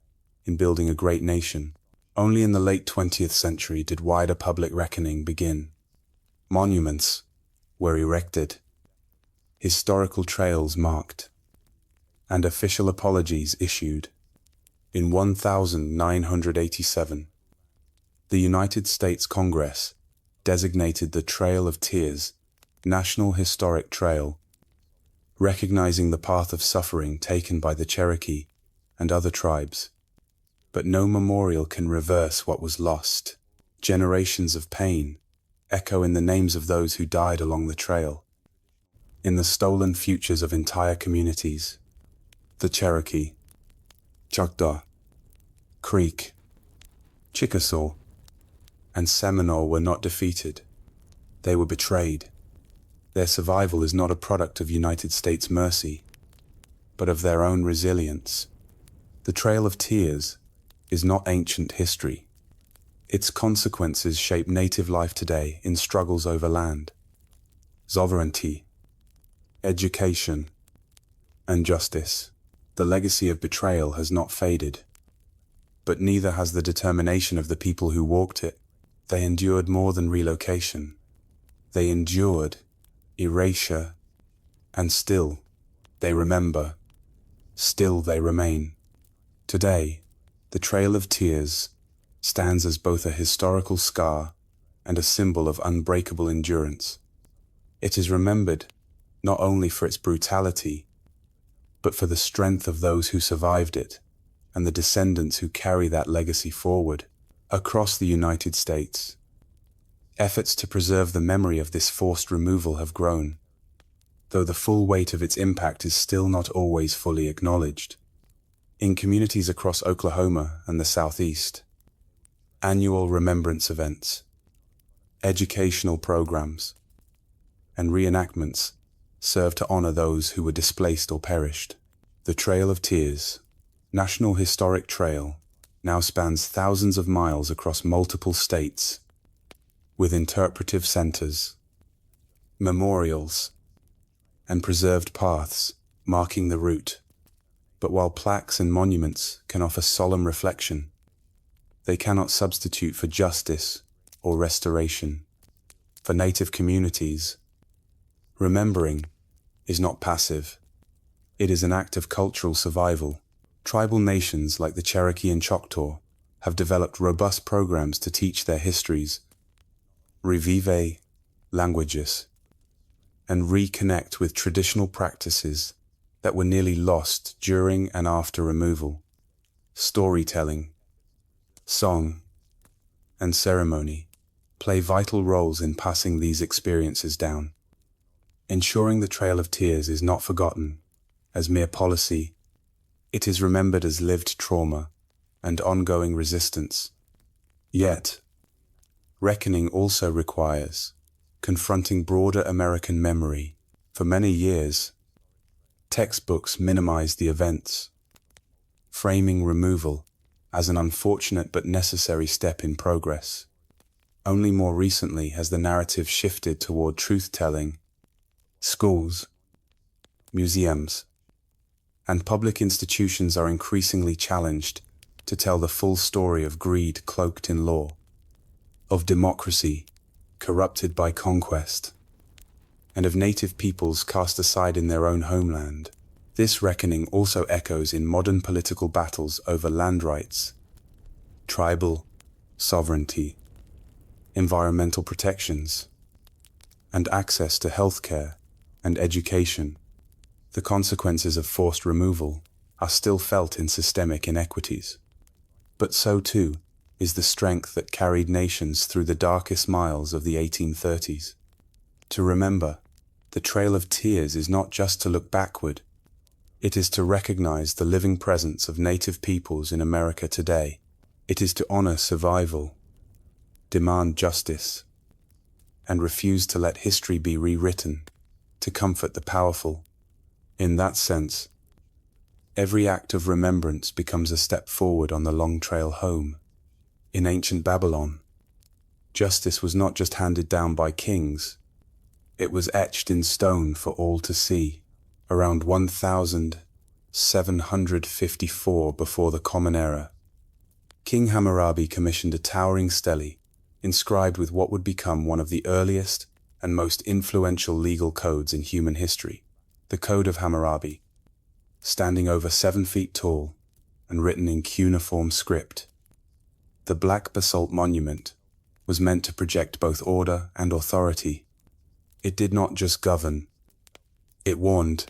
Speaker 1: in building a great nation. Only in the late 20th century did wider public reckoning begin. Monuments were erected, historical trails marked, and official apologies issued. In 1987, the United States Congress designated the Trail of Tears National Historic Trail, recognizing the path of suffering taken by the Cherokee and other tribes. But no memorial can reverse what was lost. Generations of pain echo in the names of those who died along the trail, in the stolen futures of entire communities. The Cherokee, Choctaw, Creek, Chickasaw, and Seminole were not defeated. They were betrayed. Their survival is not a product of United States mercy, but of their own resilience. The Trail of Tears is not ancient history. Its consequences shape native life today in struggles over land, sovereignty, education, and justice. The legacy of betrayal has not faded, but neither has the determination of the people who walked it. They endured more than relocation. They endured erasure, and still they remember. Still they remain. Today, The Trail of Tears stands as both a historical scar and a symbol of unbreakable endurance. It is remembered not only for its brutality, but for the strength of those who survived it and the descendants who carry that legacy forward. Across the United States, efforts to preserve the memory of this forced removal have grown, though the full weight of its impact is still not always fully acknowledged. In communities across Oklahoma and the Southeast, annual remembrance events, educational programs, and reenactments serve to honor those who were displaced or perished. The Trail of Tears, National Historic Trail, now spans thousands of miles across multiple states, with interpretive centers, memorials, and preserved paths marking the route. But while plaques and monuments can offer solemn reflection, they cannot substitute for justice or restoration. For Native communities, remembering is not passive. It is an act of cultural survival. Tribal nations like the Cherokee and Choctaw have developed robust programs to teach their histories, revive languages, and reconnect with traditional practices that were nearly lost during and after removal. Storytelling, song, and ceremony play vital roles in passing these experiences down, ensuring the Trail of Tears is not forgotten as mere policy. It is remembered as lived trauma and ongoing resistance. Yet, reckoning also requires confronting broader American memory. For many years, textbooks minimized the events, framing removal as an unfortunate but necessary step in progress. Only more recently has the narrative shifted toward truth-telling. Schools, museums, and public institutions are increasingly challenged to tell the full story of greed cloaked in law, of democracy corrupted by conquest, and of native peoples cast aside in their own homeland. This reckoning also echoes in modern political battles over land rights, tribal sovereignty, environmental protections, and access to healthcare and education. The consequences of forced removal are still felt in systemic inequities. But so too is the strength that carried nations through the darkest miles of the 1830s. To remember, the Trail of Tears is not just to look backward. It is to recognize the living presence of native peoples in America today. It is to honor survival, demand justice, and refuse to let history be rewritten to comfort the powerful. In that sense, every act of remembrance becomes a step forward on the long trail home. In ancient Babylon, justice was not just handed down by kings, it was etched in stone for all to see. Around 1754 before the Common Era, King Hammurabi commissioned a towering stele inscribed with what would become one of the earliest and most influential legal codes in human history, the Code of Hammurabi, standing over 7 feet tall and written in cuneiform script. The black basalt monument was meant to project both order and authority. It did not just govern, it warned.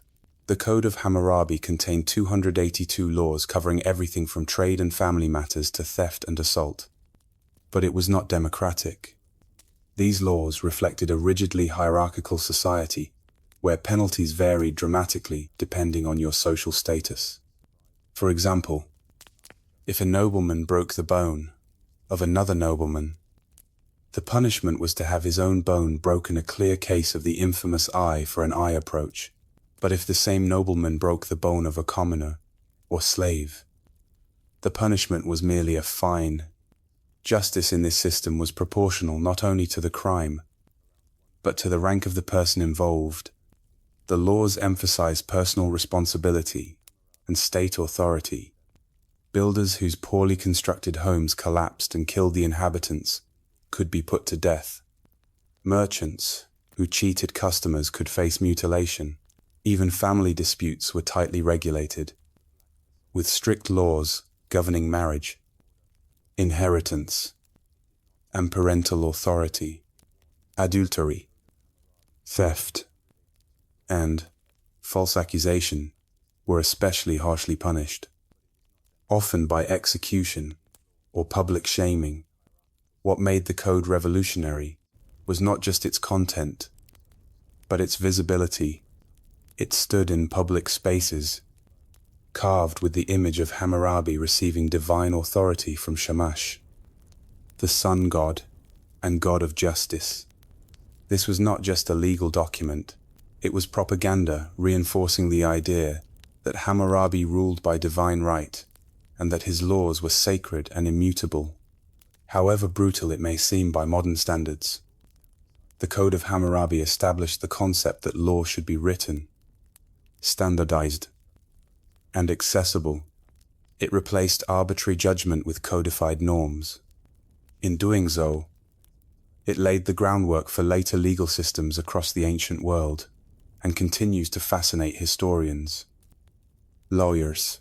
Speaker 1: The Code of Hammurabi contained 282 laws covering everything from trade and family matters to theft and assault. But it was not democratic. These laws reflected a rigidly hierarchical society where penalties varied dramatically depending on your social status. For example, if a nobleman broke the bone of another nobleman, the punishment was to have his own bone broken, a clear case of the infamous eye for an eye approach. But if the same nobleman broke the bone of a commoner or slave, the punishment was merely a fine. Justice in this system was proportional not only to the crime, but to the rank of the person involved. The laws emphasized personal responsibility and state authority. Builders whose poorly constructed homes collapsed and killed the inhabitants could be put to death. Merchants who cheated customers could face mutilation. Even family disputes were tightly regulated, with strict laws governing marriage, inheritance, and parental authority, adultery, theft, and false accusation were especially harshly punished, often by execution or public shaming. What made the code revolutionary was not just its content, but its visibility. It stood in public spaces, carved with the image of Hammurabi receiving divine authority from Shamash, the sun god and god of justice. This was not just a legal document, it was propaganda reinforcing the idea that Hammurabi ruled by divine right and that his laws were sacred and immutable. However brutal it may seem by modern standards, the Code of Hammurabi established the concept that law should be written, standardized, and accessible. It replaced arbitrary judgment with codified norms. In doing so, it laid the groundwork for later legal systems across the ancient world and continues to fascinate historians, lawyers,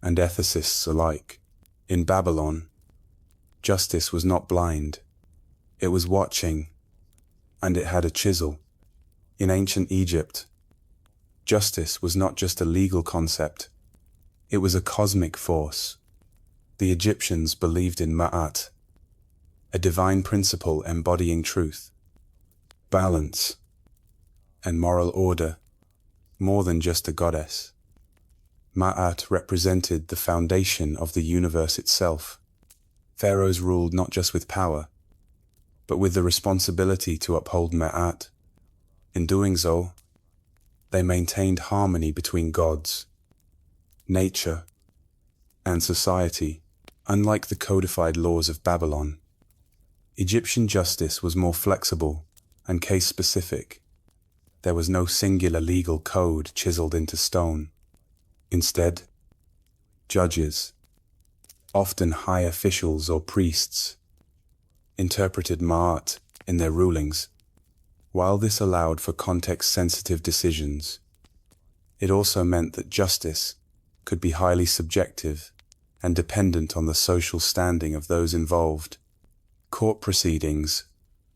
Speaker 1: and ethicists alike. In Babylon, justice was not blind. It was watching, and it had a chisel. In ancient Egypt, justice was not just a legal concept, it was a cosmic force. The Egyptians believed in Ma'at, a divine principle embodying truth, balance, and moral order, more than just a goddess. Ma'at represented the foundation of the universe itself. Pharaohs ruled not just with power, but with the responsibility to uphold Ma'at. In doing so, they maintained harmony between gods, nature, and society. Unlike the codified laws of Babylon, Egyptian justice was more flexible and case-specific. There was no singular legal code chiseled into stone. Instead, judges, often high officials or priests, interpreted Ma'at in their rulings. While this allowed for context-sensitive decisions, it also meant that justice could be highly subjective and dependent on the social standing of those involved. Court proceedings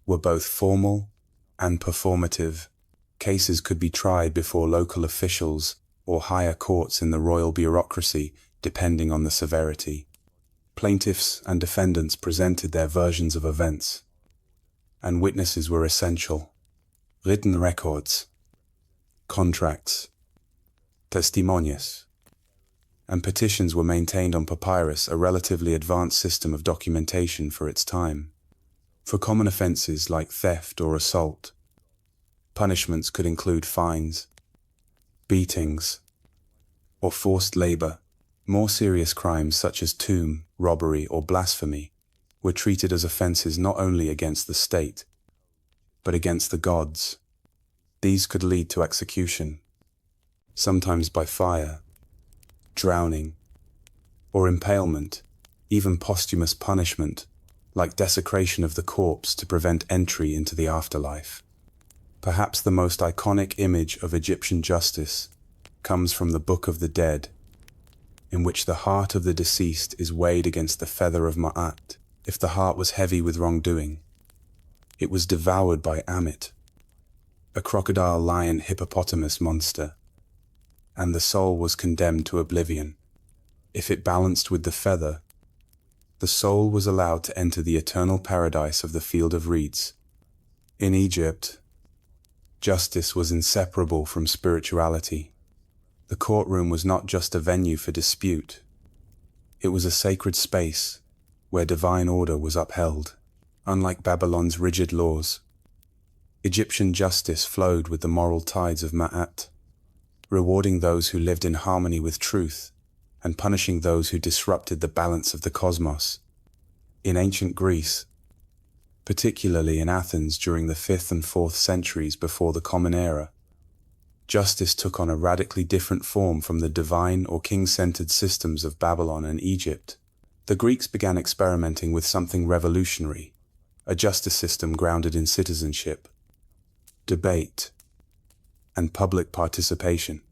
Speaker 1: were both formal and performative. Cases could be tried before local officials or higher courts in the royal bureaucracy, depending on the severity. Plaintiffs and defendants presented their versions of events, and witnesses were essential. Written records, contracts, testimonios, and petitions were maintained on papyrus, a relatively advanced system of documentation for its time. For common offenses like theft or assault, punishments could include fines, beatings, or forced labor. More serious crimes such as tomb, robbery, or blasphemy were treated as offenses not only against the state, but against the gods. These could lead to execution, sometimes by fire, drowning, or impalement, even posthumous punishment, like desecration of the corpse to prevent entry into the afterlife. Perhaps the most iconic image of Egyptian justice comes from the Book of the Dead, in which the heart of the deceased is weighed against the feather of Ma'at. If the heart was heavy with wrongdoing, it was devoured by Ammit, a crocodile, lion, hippopotamus monster, and the soul was condemned to oblivion. If it balanced with the feather, the soul was allowed to enter the eternal paradise of the field of reeds. In Egypt, justice was inseparable from spirituality. The courtroom was not just a venue for dispute. It was a sacred space where divine order was upheld. Unlike Babylon's rigid laws, Egyptian justice flowed with the moral tides of Ma'at, rewarding those who lived in harmony with truth and punishing those who disrupted the balance of the cosmos. In ancient Greece, particularly in Athens during the 5th and 4th centuries before the Common Era, justice took on a radically different form from the divine or king-centered systems of Babylon and Egypt. The Greeks began experimenting with something revolutionary, a justice system grounded in citizenship, debate, and public participation.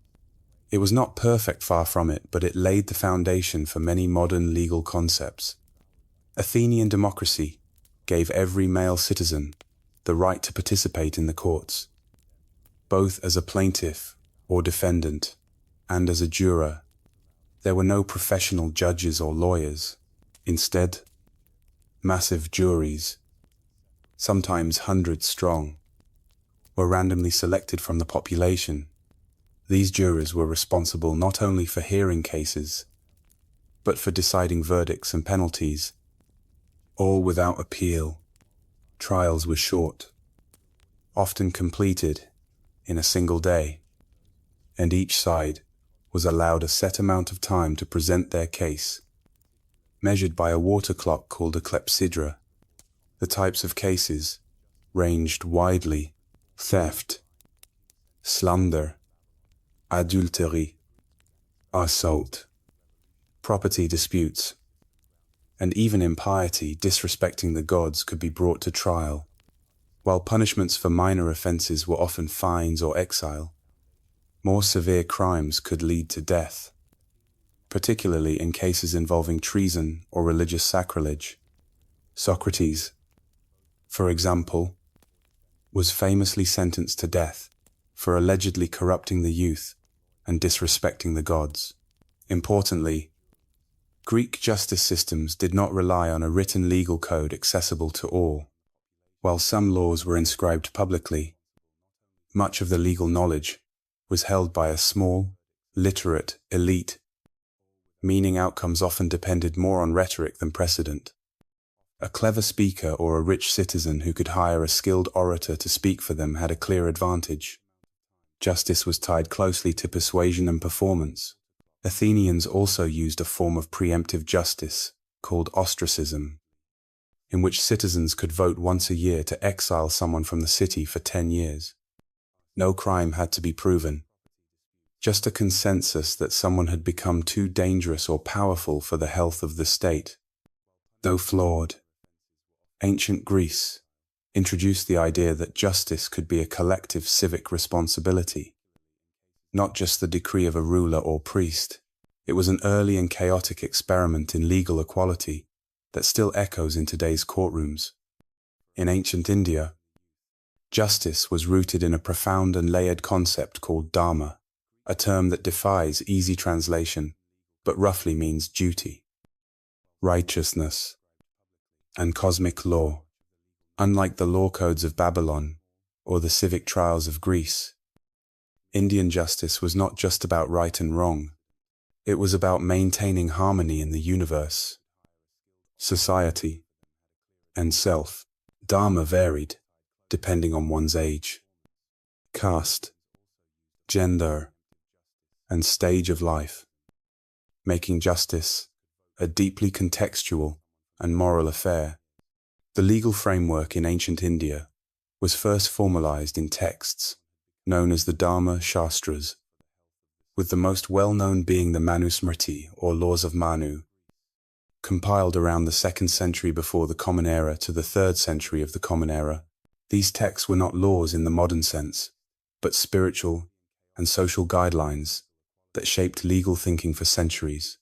Speaker 1: It was not perfect, far from it, but it laid the foundation for many modern legal concepts. Athenian democracy gave every male citizen the right to participate in the courts, both as a plaintiff or defendant and as a juror. There were no professional judges or lawyers. Instead, massive juries, sometimes hundreds strong, were randomly selected from the population. These jurors were responsible not only for hearing cases, but for deciding verdicts and penalties, all without appeal. Trials were short, often completed in a single day, and each side was allowed a set amount of time to present their case, measured by a water clock called a clepsydra. The types of cases ranged widely: theft, slander, adultery, assault, property disputes, and even impiety, disrespecting the gods, could be brought to trial, while punishments for minor offenses were often fines or exile. More severe crimes could lead to death, particularly in cases involving treason or religious sacrilege. Socrates, for example, was famously sentenced to death for allegedly corrupting the youth and disrespecting the gods. Importantly, Greek justice systems did not rely on a written legal code accessible to all. While some laws were inscribed publicly, much of the legal knowledge was held by a small, literate elite, meaning outcomes often depended more on rhetoric than precedent. A clever speaker or a rich citizen who could hire a skilled orator to speak for them had a clear advantage. Justice was tied closely to persuasion and performance. Athenians also used a form of preemptive justice called ostracism, in which citizens could vote once a year to exile someone from the city for 10 years. No crime had to be proven, just a consensus that someone had become too dangerous or powerful for the health of the state. Though flawed, ancient Greece introduced the idea that justice could be a collective civic responsibility, not just the decree of a ruler or priest. It was an early and chaotic experiment in legal equality that still echoes in today's courtrooms. In ancient India, justice was rooted in a profound and layered concept called dharma, a term that defies easy translation, but roughly means duty, righteousness, and cosmic law. Unlike the law codes of Babylon or the civic trials of Greece, Indian justice was not just about right and wrong. It was about maintaining harmony in the universe, society, and self. Dharma varied depending on one's age, caste, gender, and stage of life, making justice a deeply contextual and moral affair. The legal framework in ancient India was first formalized in texts known as the Dharma Shastras, with the most well-known being the Manusmriti, or Laws of Manu, compiled around the 2nd century before the Common Era to the 3rd century of the Common Era. These texts were not laws in the modern sense, but spiritual and social guidelines that shaped legal thinking for centuries.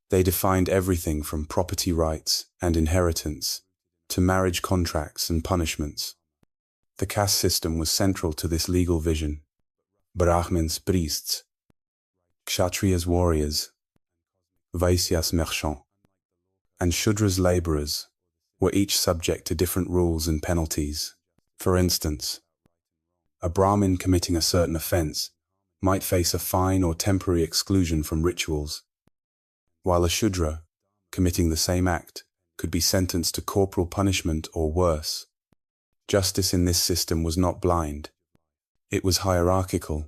Speaker 1: They defined everything from property rights and inheritance to marriage contracts and punishments. The caste system was central to this legal vision. Brahmins, priests; Kshatriyas, warriors; Vaisyas, merchants; and Shudras, laborers, were each subject to different rules and penalties. For instance, a Brahmin committing a certain offense might face a fine or temporary exclusion from rituals, while a Shudra, committing the same act, could be sentenced to corporal punishment or worse. Justice in this system was not blind. It was hierarchical,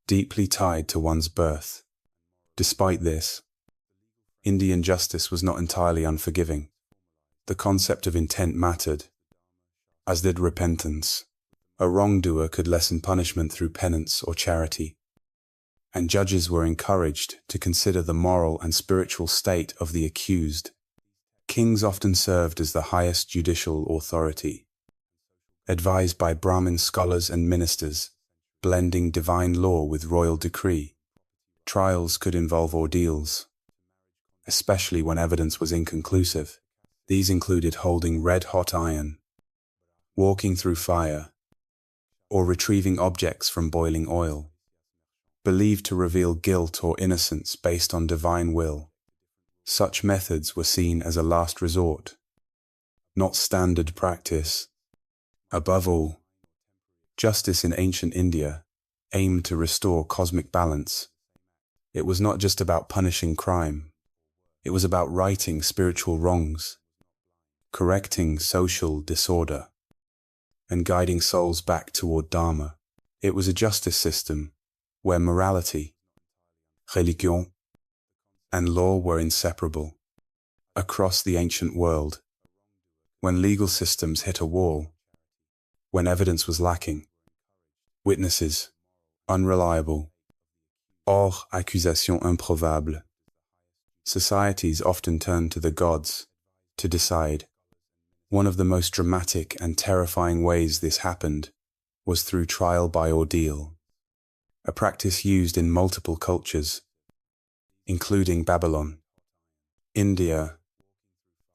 Speaker 1: deeply tied to one's birth. Despite this, Indian justice was not entirely unforgiving. The concept of intent mattered, as did repentance. A wrongdoer could lessen punishment through penance or charity, and judges were encouraged to consider the moral and spiritual state of the accused. Kings often served as the highest judicial authority, advised by Brahmin scholars and ministers, blending divine law with royal decree. Trials could involve ordeals, especially when evidence was inconclusive. These included holding red-hot iron, walking through fire, or retrieving objects from boiling oil, believed to reveal guilt or innocence based on divine will. Such methods were seen as a last resort, not standard practice. Above all, justice in ancient India aimed to restore cosmic balance. It was not just about punishing crime. It was about righting spiritual wrongs, correcting social disorder, and guiding souls back toward Dharma. It was a justice system where morality, religion, and law were inseparable. Across the ancient world, when legal systems hit a wall, when evidence was lacking, witnesses unreliable, hors accusation improbable, societies often turned to the gods to decide. One of the most dramatic and terrifying ways this happened was through trial by ordeal, a practice used in multiple cultures, including Babylon, India,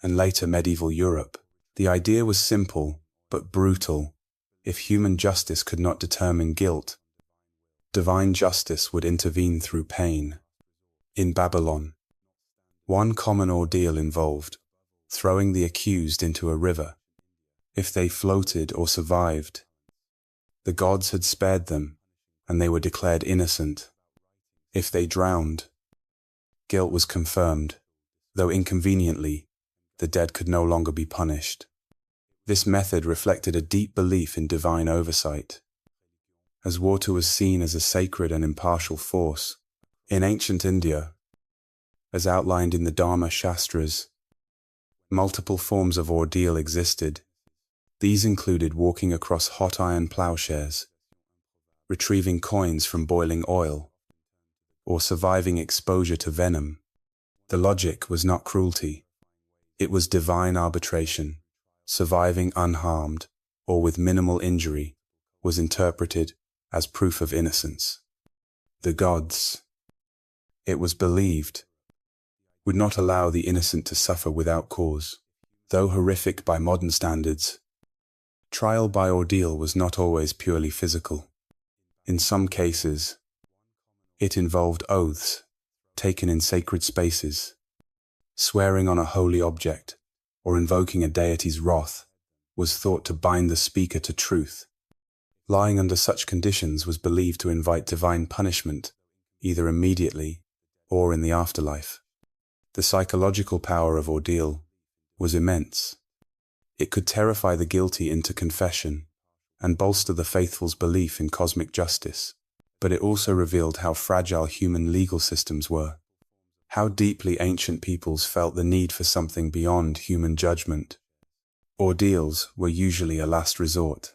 Speaker 1: and later medieval Europe. The idea was simple but brutal. If human justice could not determine guilt, divine justice would intervene through pain. In Babylon, one common ordeal involved throwing the accused into a river. If they floated or survived, the gods had spared them, and they were declared innocent. If they drowned, guilt was confirmed, though inconveniently, the dead could no longer be punished. This method reflected a deep belief in divine oversight, as water was seen as a sacred and impartial force. In ancient India, as outlined in the Dharma Shastras, multiple forms of ordeal existed. These included walking across hot iron plowshares, retrieving coins from boiling oil, or surviving exposure to venom. The logic was not cruelty. It was divine arbitration. Surviving unharmed, or with minimal injury, was interpreted as proof of innocence. The gods, it was believed, would not allow the innocent to suffer without cause. Though horrific by modern standards, trial by ordeal was not always purely physical. In some cases, it involved oaths taken in sacred spaces, swearing on a holy object, or invoking a deity's wrath was thought to bind the speaker to truth. Lying under such conditions was believed to invite divine punishment, either immediately or in the afterlife. The psychological power of ordeal was immense. It could terrify the guilty into confession and bolster the faithful's belief in cosmic justice, but it also revealed how fragile human legal systems were, how deeply ancient peoples felt the need for something beyond human judgment. Ordeals were usually a last resort,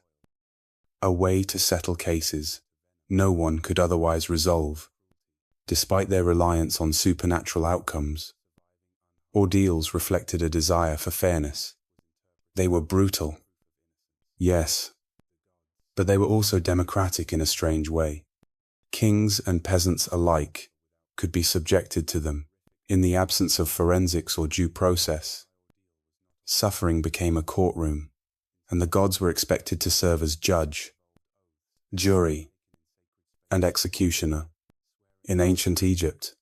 Speaker 1: a way to settle cases no one could otherwise resolve, despite their reliance on supernatural outcomes. Ordeals reflected a desire for fairness. They were brutal, yes, but they were also democratic in a strange way. Kings and peasants alike could be subjected to them. In the absence of forensics or due process, suffering became a courtroom, and the gods were expected to serve as judge, jury, and executioner. In ancient Egypt,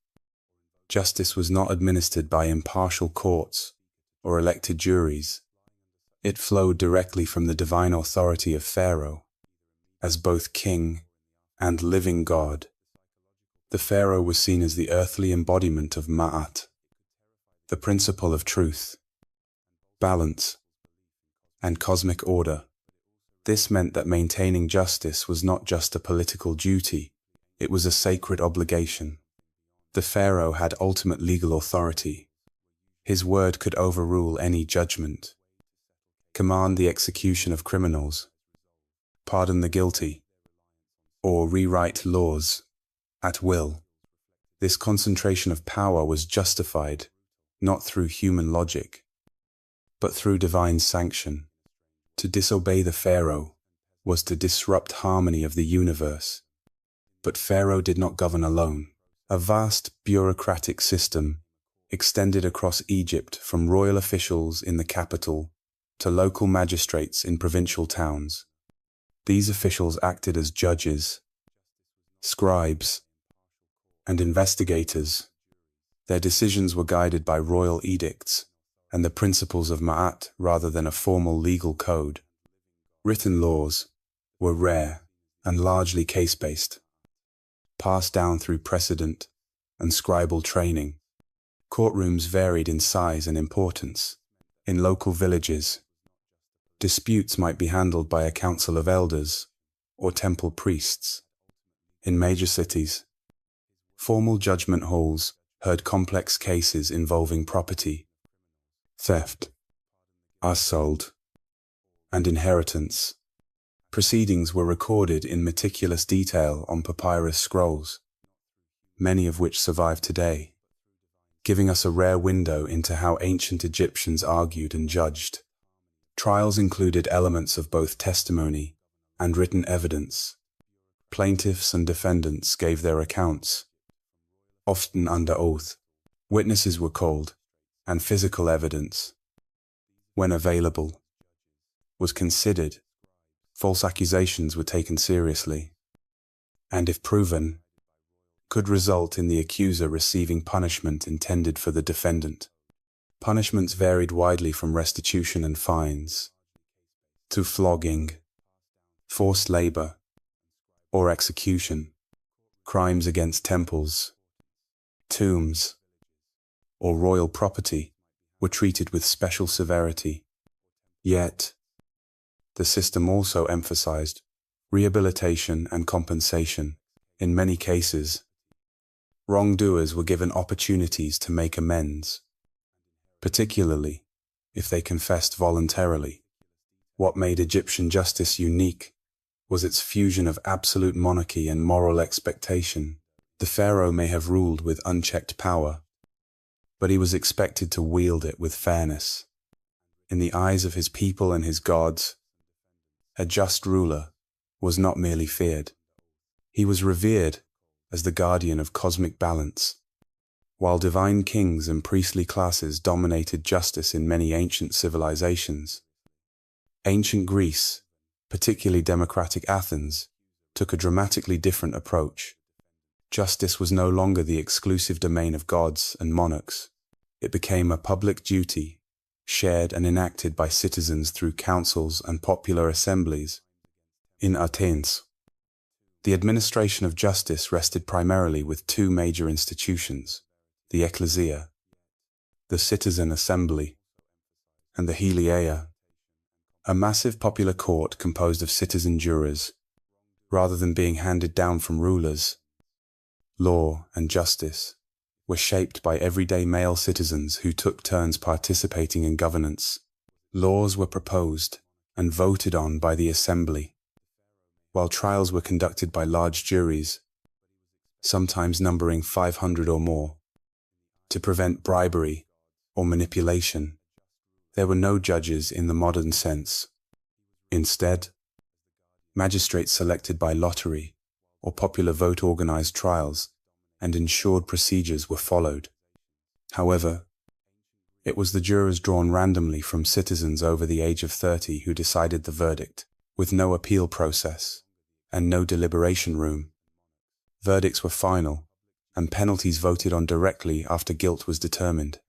Speaker 1: justice was not administered by impartial courts or elected juries. It flowed directly from the divine authority of Pharaoh, as both king and living god. The Pharaoh was seen as the earthly embodiment of Ma'at, the principle of truth, balance, and cosmic order. This meant that maintaining justice was not just a political duty, it was a sacred obligation. The Pharaoh had ultimate legal authority. His word could overrule any judgment, command the execution of criminals, pardon the guilty, or rewrite laws at will. This concentration of power was justified not through human logic, but through divine sanction. To disobey the Pharaoh was to disrupt harmony of the universe. But Pharaoh did not govern alone. A vast bureaucratic system extended across Egypt from royal officials in the capital to local magistrates in provincial towns. These officials acted as judges, scribes, and investigators. Their decisions were guided by royal edicts and the principles of Ma'at rather than a formal legal code. Written laws were rare and largely case-based, passed down through precedent and scribal training. Courtrooms varied in size and importance. In local villages, disputes might be handled by a council of elders or temple priests. In major cities, formal judgment halls heard complex cases involving property, theft, assault, and inheritance. Proceedings were recorded in meticulous detail on papyrus scrolls, many of which survive today, giving us a rare window into how ancient Egyptians argued and judged. Trials included elements of both testimony and written evidence. Plaintiffs and defendants gave their accounts, often under oath. Witnesses were called, and physical evidence, when available, was considered. False accusations were taken seriously, and if proven, could result in the accuser receiving punishment intended for the defendant. Punishments varied widely from restitution and fines to flogging, forced labor, or execution. Crimes against temples, tombs, or royal property were treated with special severity. Yet, the system also emphasized rehabilitation and compensation. In many cases, wrongdoers were given opportunities to make amends, particularly if they confessed voluntarily. What made Egyptian justice unique was its fusion of absolute monarchy and moral expectation. The pharaoh may have ruled with unchecked power, but he was expected to wield it with fairness. In the eyes of his people and his gods, a just ruler was not merely feared. He was revered as the guardian of cosmic balance. While divine kings and priestly classes dominated justice in many ancient civilizations, ancient Greece, particularly democratic Athens, took a dramatically different approach. Justice was no longer the exclusive domain of gods and monarchs. It became a public duty, shared and enacted by citizens through councils and popular assemblies. In Athens, the administration of justice rested primarily with two major institutions, the Ecclesia, the citizen assembly, and the Heliaea, a massive popular court composed of citizen jurors. Rather than being handed down from rulers, law and justice were shaped by everyday male citizens who took turns participating in governance. Laws were proposed and voted on by the assembly, while trials were conducted by large juries, sometimes numbering 500 or more, to prevent bribery or manipulation. There were no judges in the modern sense. Instead, magistrates selected by lottery or popular vote organized trials and ensured procedures were followed. However, it was the jurors drawn randomly from citizens over the age of 30 who decided the verdict, with no appeal process and no deliberation room. Verdicts were final, and penalties voted on directly after guilt was determined.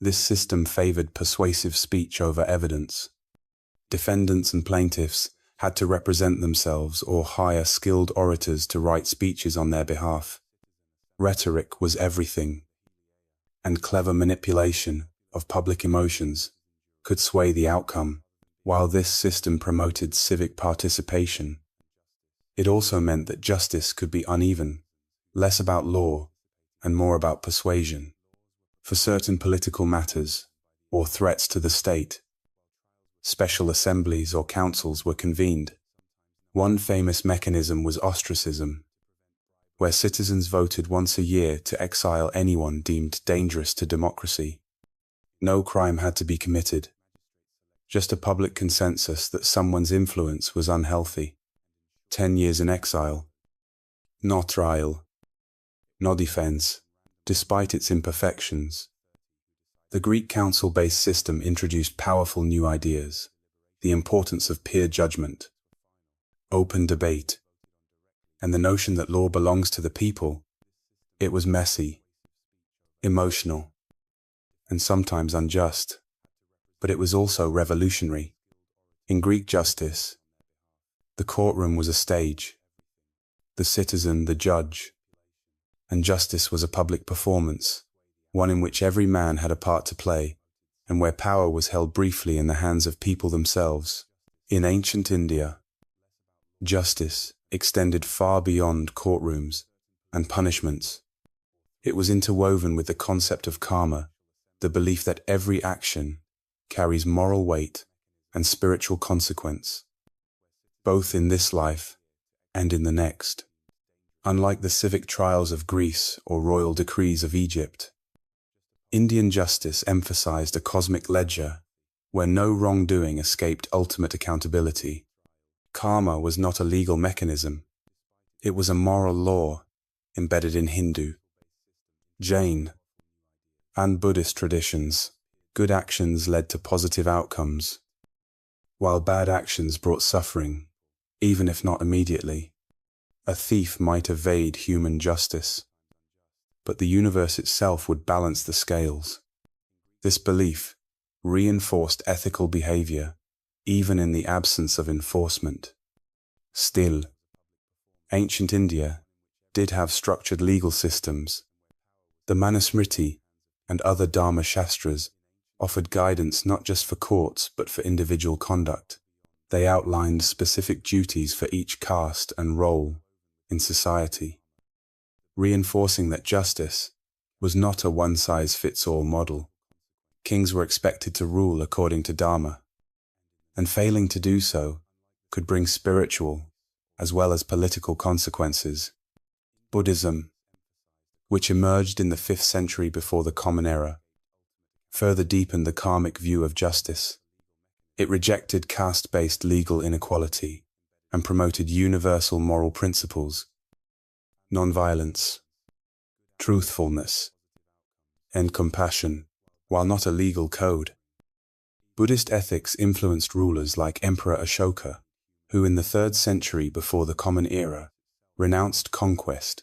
Speaker 1: This system favored persuasive speech over evidence. Defendants and plaintiffs had to represent themselves or hire skilled orators to write speeches on their behalf. Rhetoric was everything, and clever manipulation of public emotions could sway the outcome. While this system promoted civic participation, it also meant that justice could be uneven, less about law and more about persuasion. For certain political matters or threats to the state, special assemblies or councils were convened. One famous mechanism was ostracism, where citizens voted once a year to exile anyone deemed dangerous to democracy. No crime had to be committed, just a public consensus that someone's influence was unhealthy. 10 years in exile. No trial, no defense, despite its imperfections. The Greek council-based system introduced powerful new ideas, the importance of peer judgment, open debate, and the notion that law belongs to the people. It was messy, emotional, and sometimes unjust, but it was also revolutionary. In Greek justice, the courtroom was a stage, the citizen the judge, and justice was a public performance, one in which every man had a part to play, and where power was held briefly in the hands of people themselves. In ancient India, justice extended far beyond courtrooms and punishments. It was interwoven with the concept of karma, the belief that every action carries moral weight and spiritual consequence, both in this life and in the next. Unlike the civic trials of Greece or royal decrees of Egypt, Indian justice emphasized a cosmic ledger where no wrongdoing escaped ultimate accountability. Karma was not a legal mechanism. It was a moral law embedded in Hindu, Jain, and Buddhist traditions. Good actions led to positive outcomes, while bad actions brought suffering, even if not immediately. A thief might evade human justice, but the universe itself would balance the scales. This belief reinforced ethical behavior, even in the absence of enforcement. Still, ancient India did have structured legal systems. The Manusmriti and other Dharma Shastras offered guidance not just for courts but for individual conduct. They outlined specific duties for each caste and role in society, reinforcing that justice was not a one-size-fits-all model. Kings were expected to rule according to Dharma, and failing to do so could bring spiritual as well as political consequences. Buddhism, which emerged in the 5th century before the Common Era, further deepened the karmic view of justice. It rejected caste-based legal inequality and promoted universal moral principles, nonviolence, truthfulness, and compassion. While not a legal code, Buddhist ethics influenced rulers like Emperor Ashoka, who in the 3rd century before the Common Era renounced conquest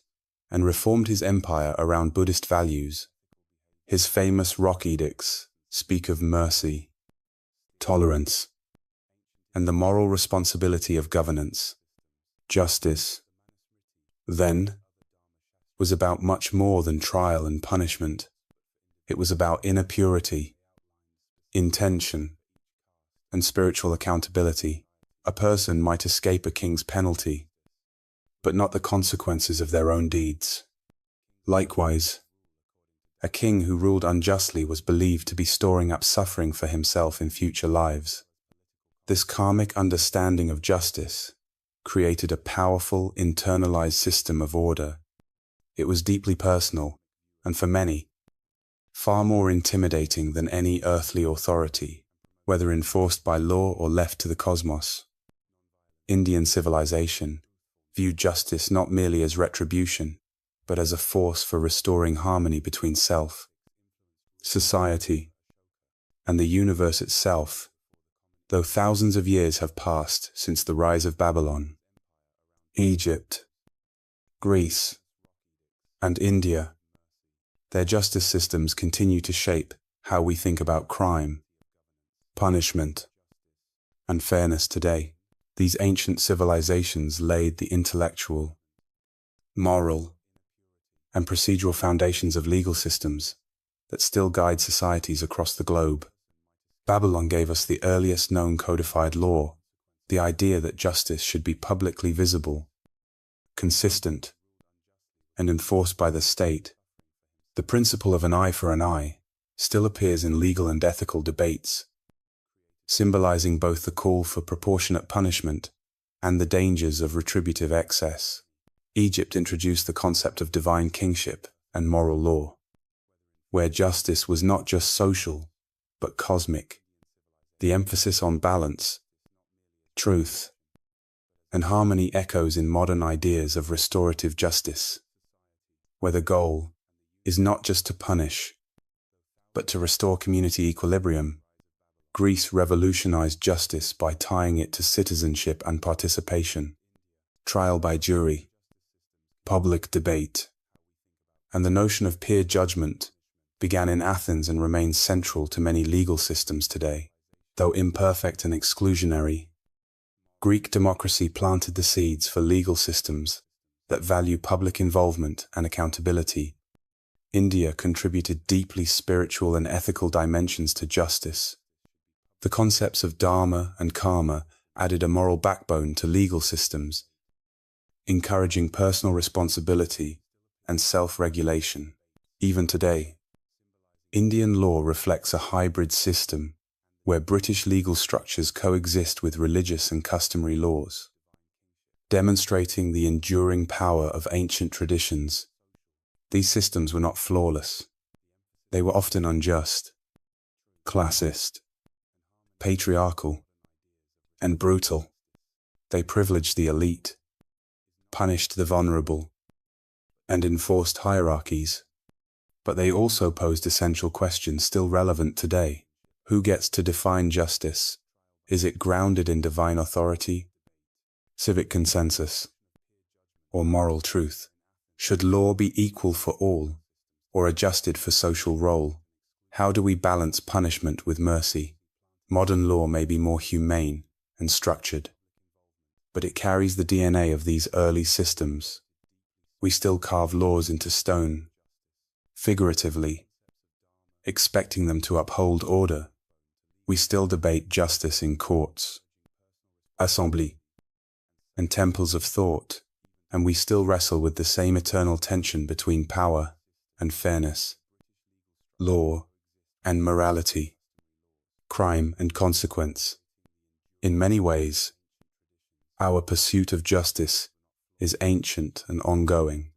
Speaker 1: and reformed his empire around Buddhist values. His famous rock edicts speak of mercy, tolerance, and the moral responsibility of governance. Justice, then, was about much more than trial and punishment. It was about inner purity, intention, and spiritual accountability. A person might escape a king's penalty, but not the consequences of their own deeds. Likewise, a king who ruled unjustly was believed to be storing up suffering for himself in future lives. This karmic understanding of justice created a powerful, internalized system of order. It was deeply personal, and for many, far more intimidating than any earthly authority, whether enforced by law or left to the cosmos. Indian civilization viewed justice not merely as retribution, but as a force for restoring harmony between self, society, and the universe itself. Though thousands of years have passed since the rise of Babylon, Egypt, Greece, and India, their justice systems continue to shape how we think about crime, punishment, and fairness today. These ancient civilizations laid the intellectual, moral, and procedural foundations of legal systems that still guide societies across the globe. Babylon gave us the earliest known codified law, the idea that justice should be publicly visible, consistent, and enforced by the state. The principle of an eye for an eye still appears in legal and ethical debates, symbolizing both the call for proportionate punishment and the dangers of retributive excess. Egypt introduced the concept of divine kingship and moral law, where justice was not just social, but cosmic. The emphasis on balance, truth, and harmony echoes in modern ideas of restorative justice. where the goal is not just to punish, but to restore community equilibrium. Greece revolutionized justice by tying it to citizenship and participation, trial by jury, public debate, and the notion of peer judgment began in Athens and remains central to many legal systems today. Though imperfect and exclusionary, Greek democracy planted the seeds for legal systems that value public involvement and accountability. India contributed deeply spiritual and ethical dimensions to justice. The concepts of dharma and karma added a moral backbone to legal systems, encouraging personal responsibility and self-regulation. Even today, Indian law reflects a hybrid system where British legal structures coexist with religious and customary laws, demonstrating the enduring power of ancient traditions. These systems were not flawless. They were often unjust, classist, patriarchal, and brutal. They privileged the elite, punished the vulnerable, and enforced hierarchies. But they also posed essential questions still relevant today. Who gets to define justice? Is it grounded in divine authority, civic consensus, or moral truth? Should law be equal for all, or adjusted for social role? How do we balance punishment with mercy? Modern law may be more humane and structured, but it carries the DNA of these early systems. We still carve laws into stone, figuratively, expecting them to uphold order. We still debate justice in courts, assemblies, and temples of thought, and we still wrestle with the same eternal tension between power and fairness, law and morality, crime and consequence. In many ways, our pursuit of justice is ancient and ongoing.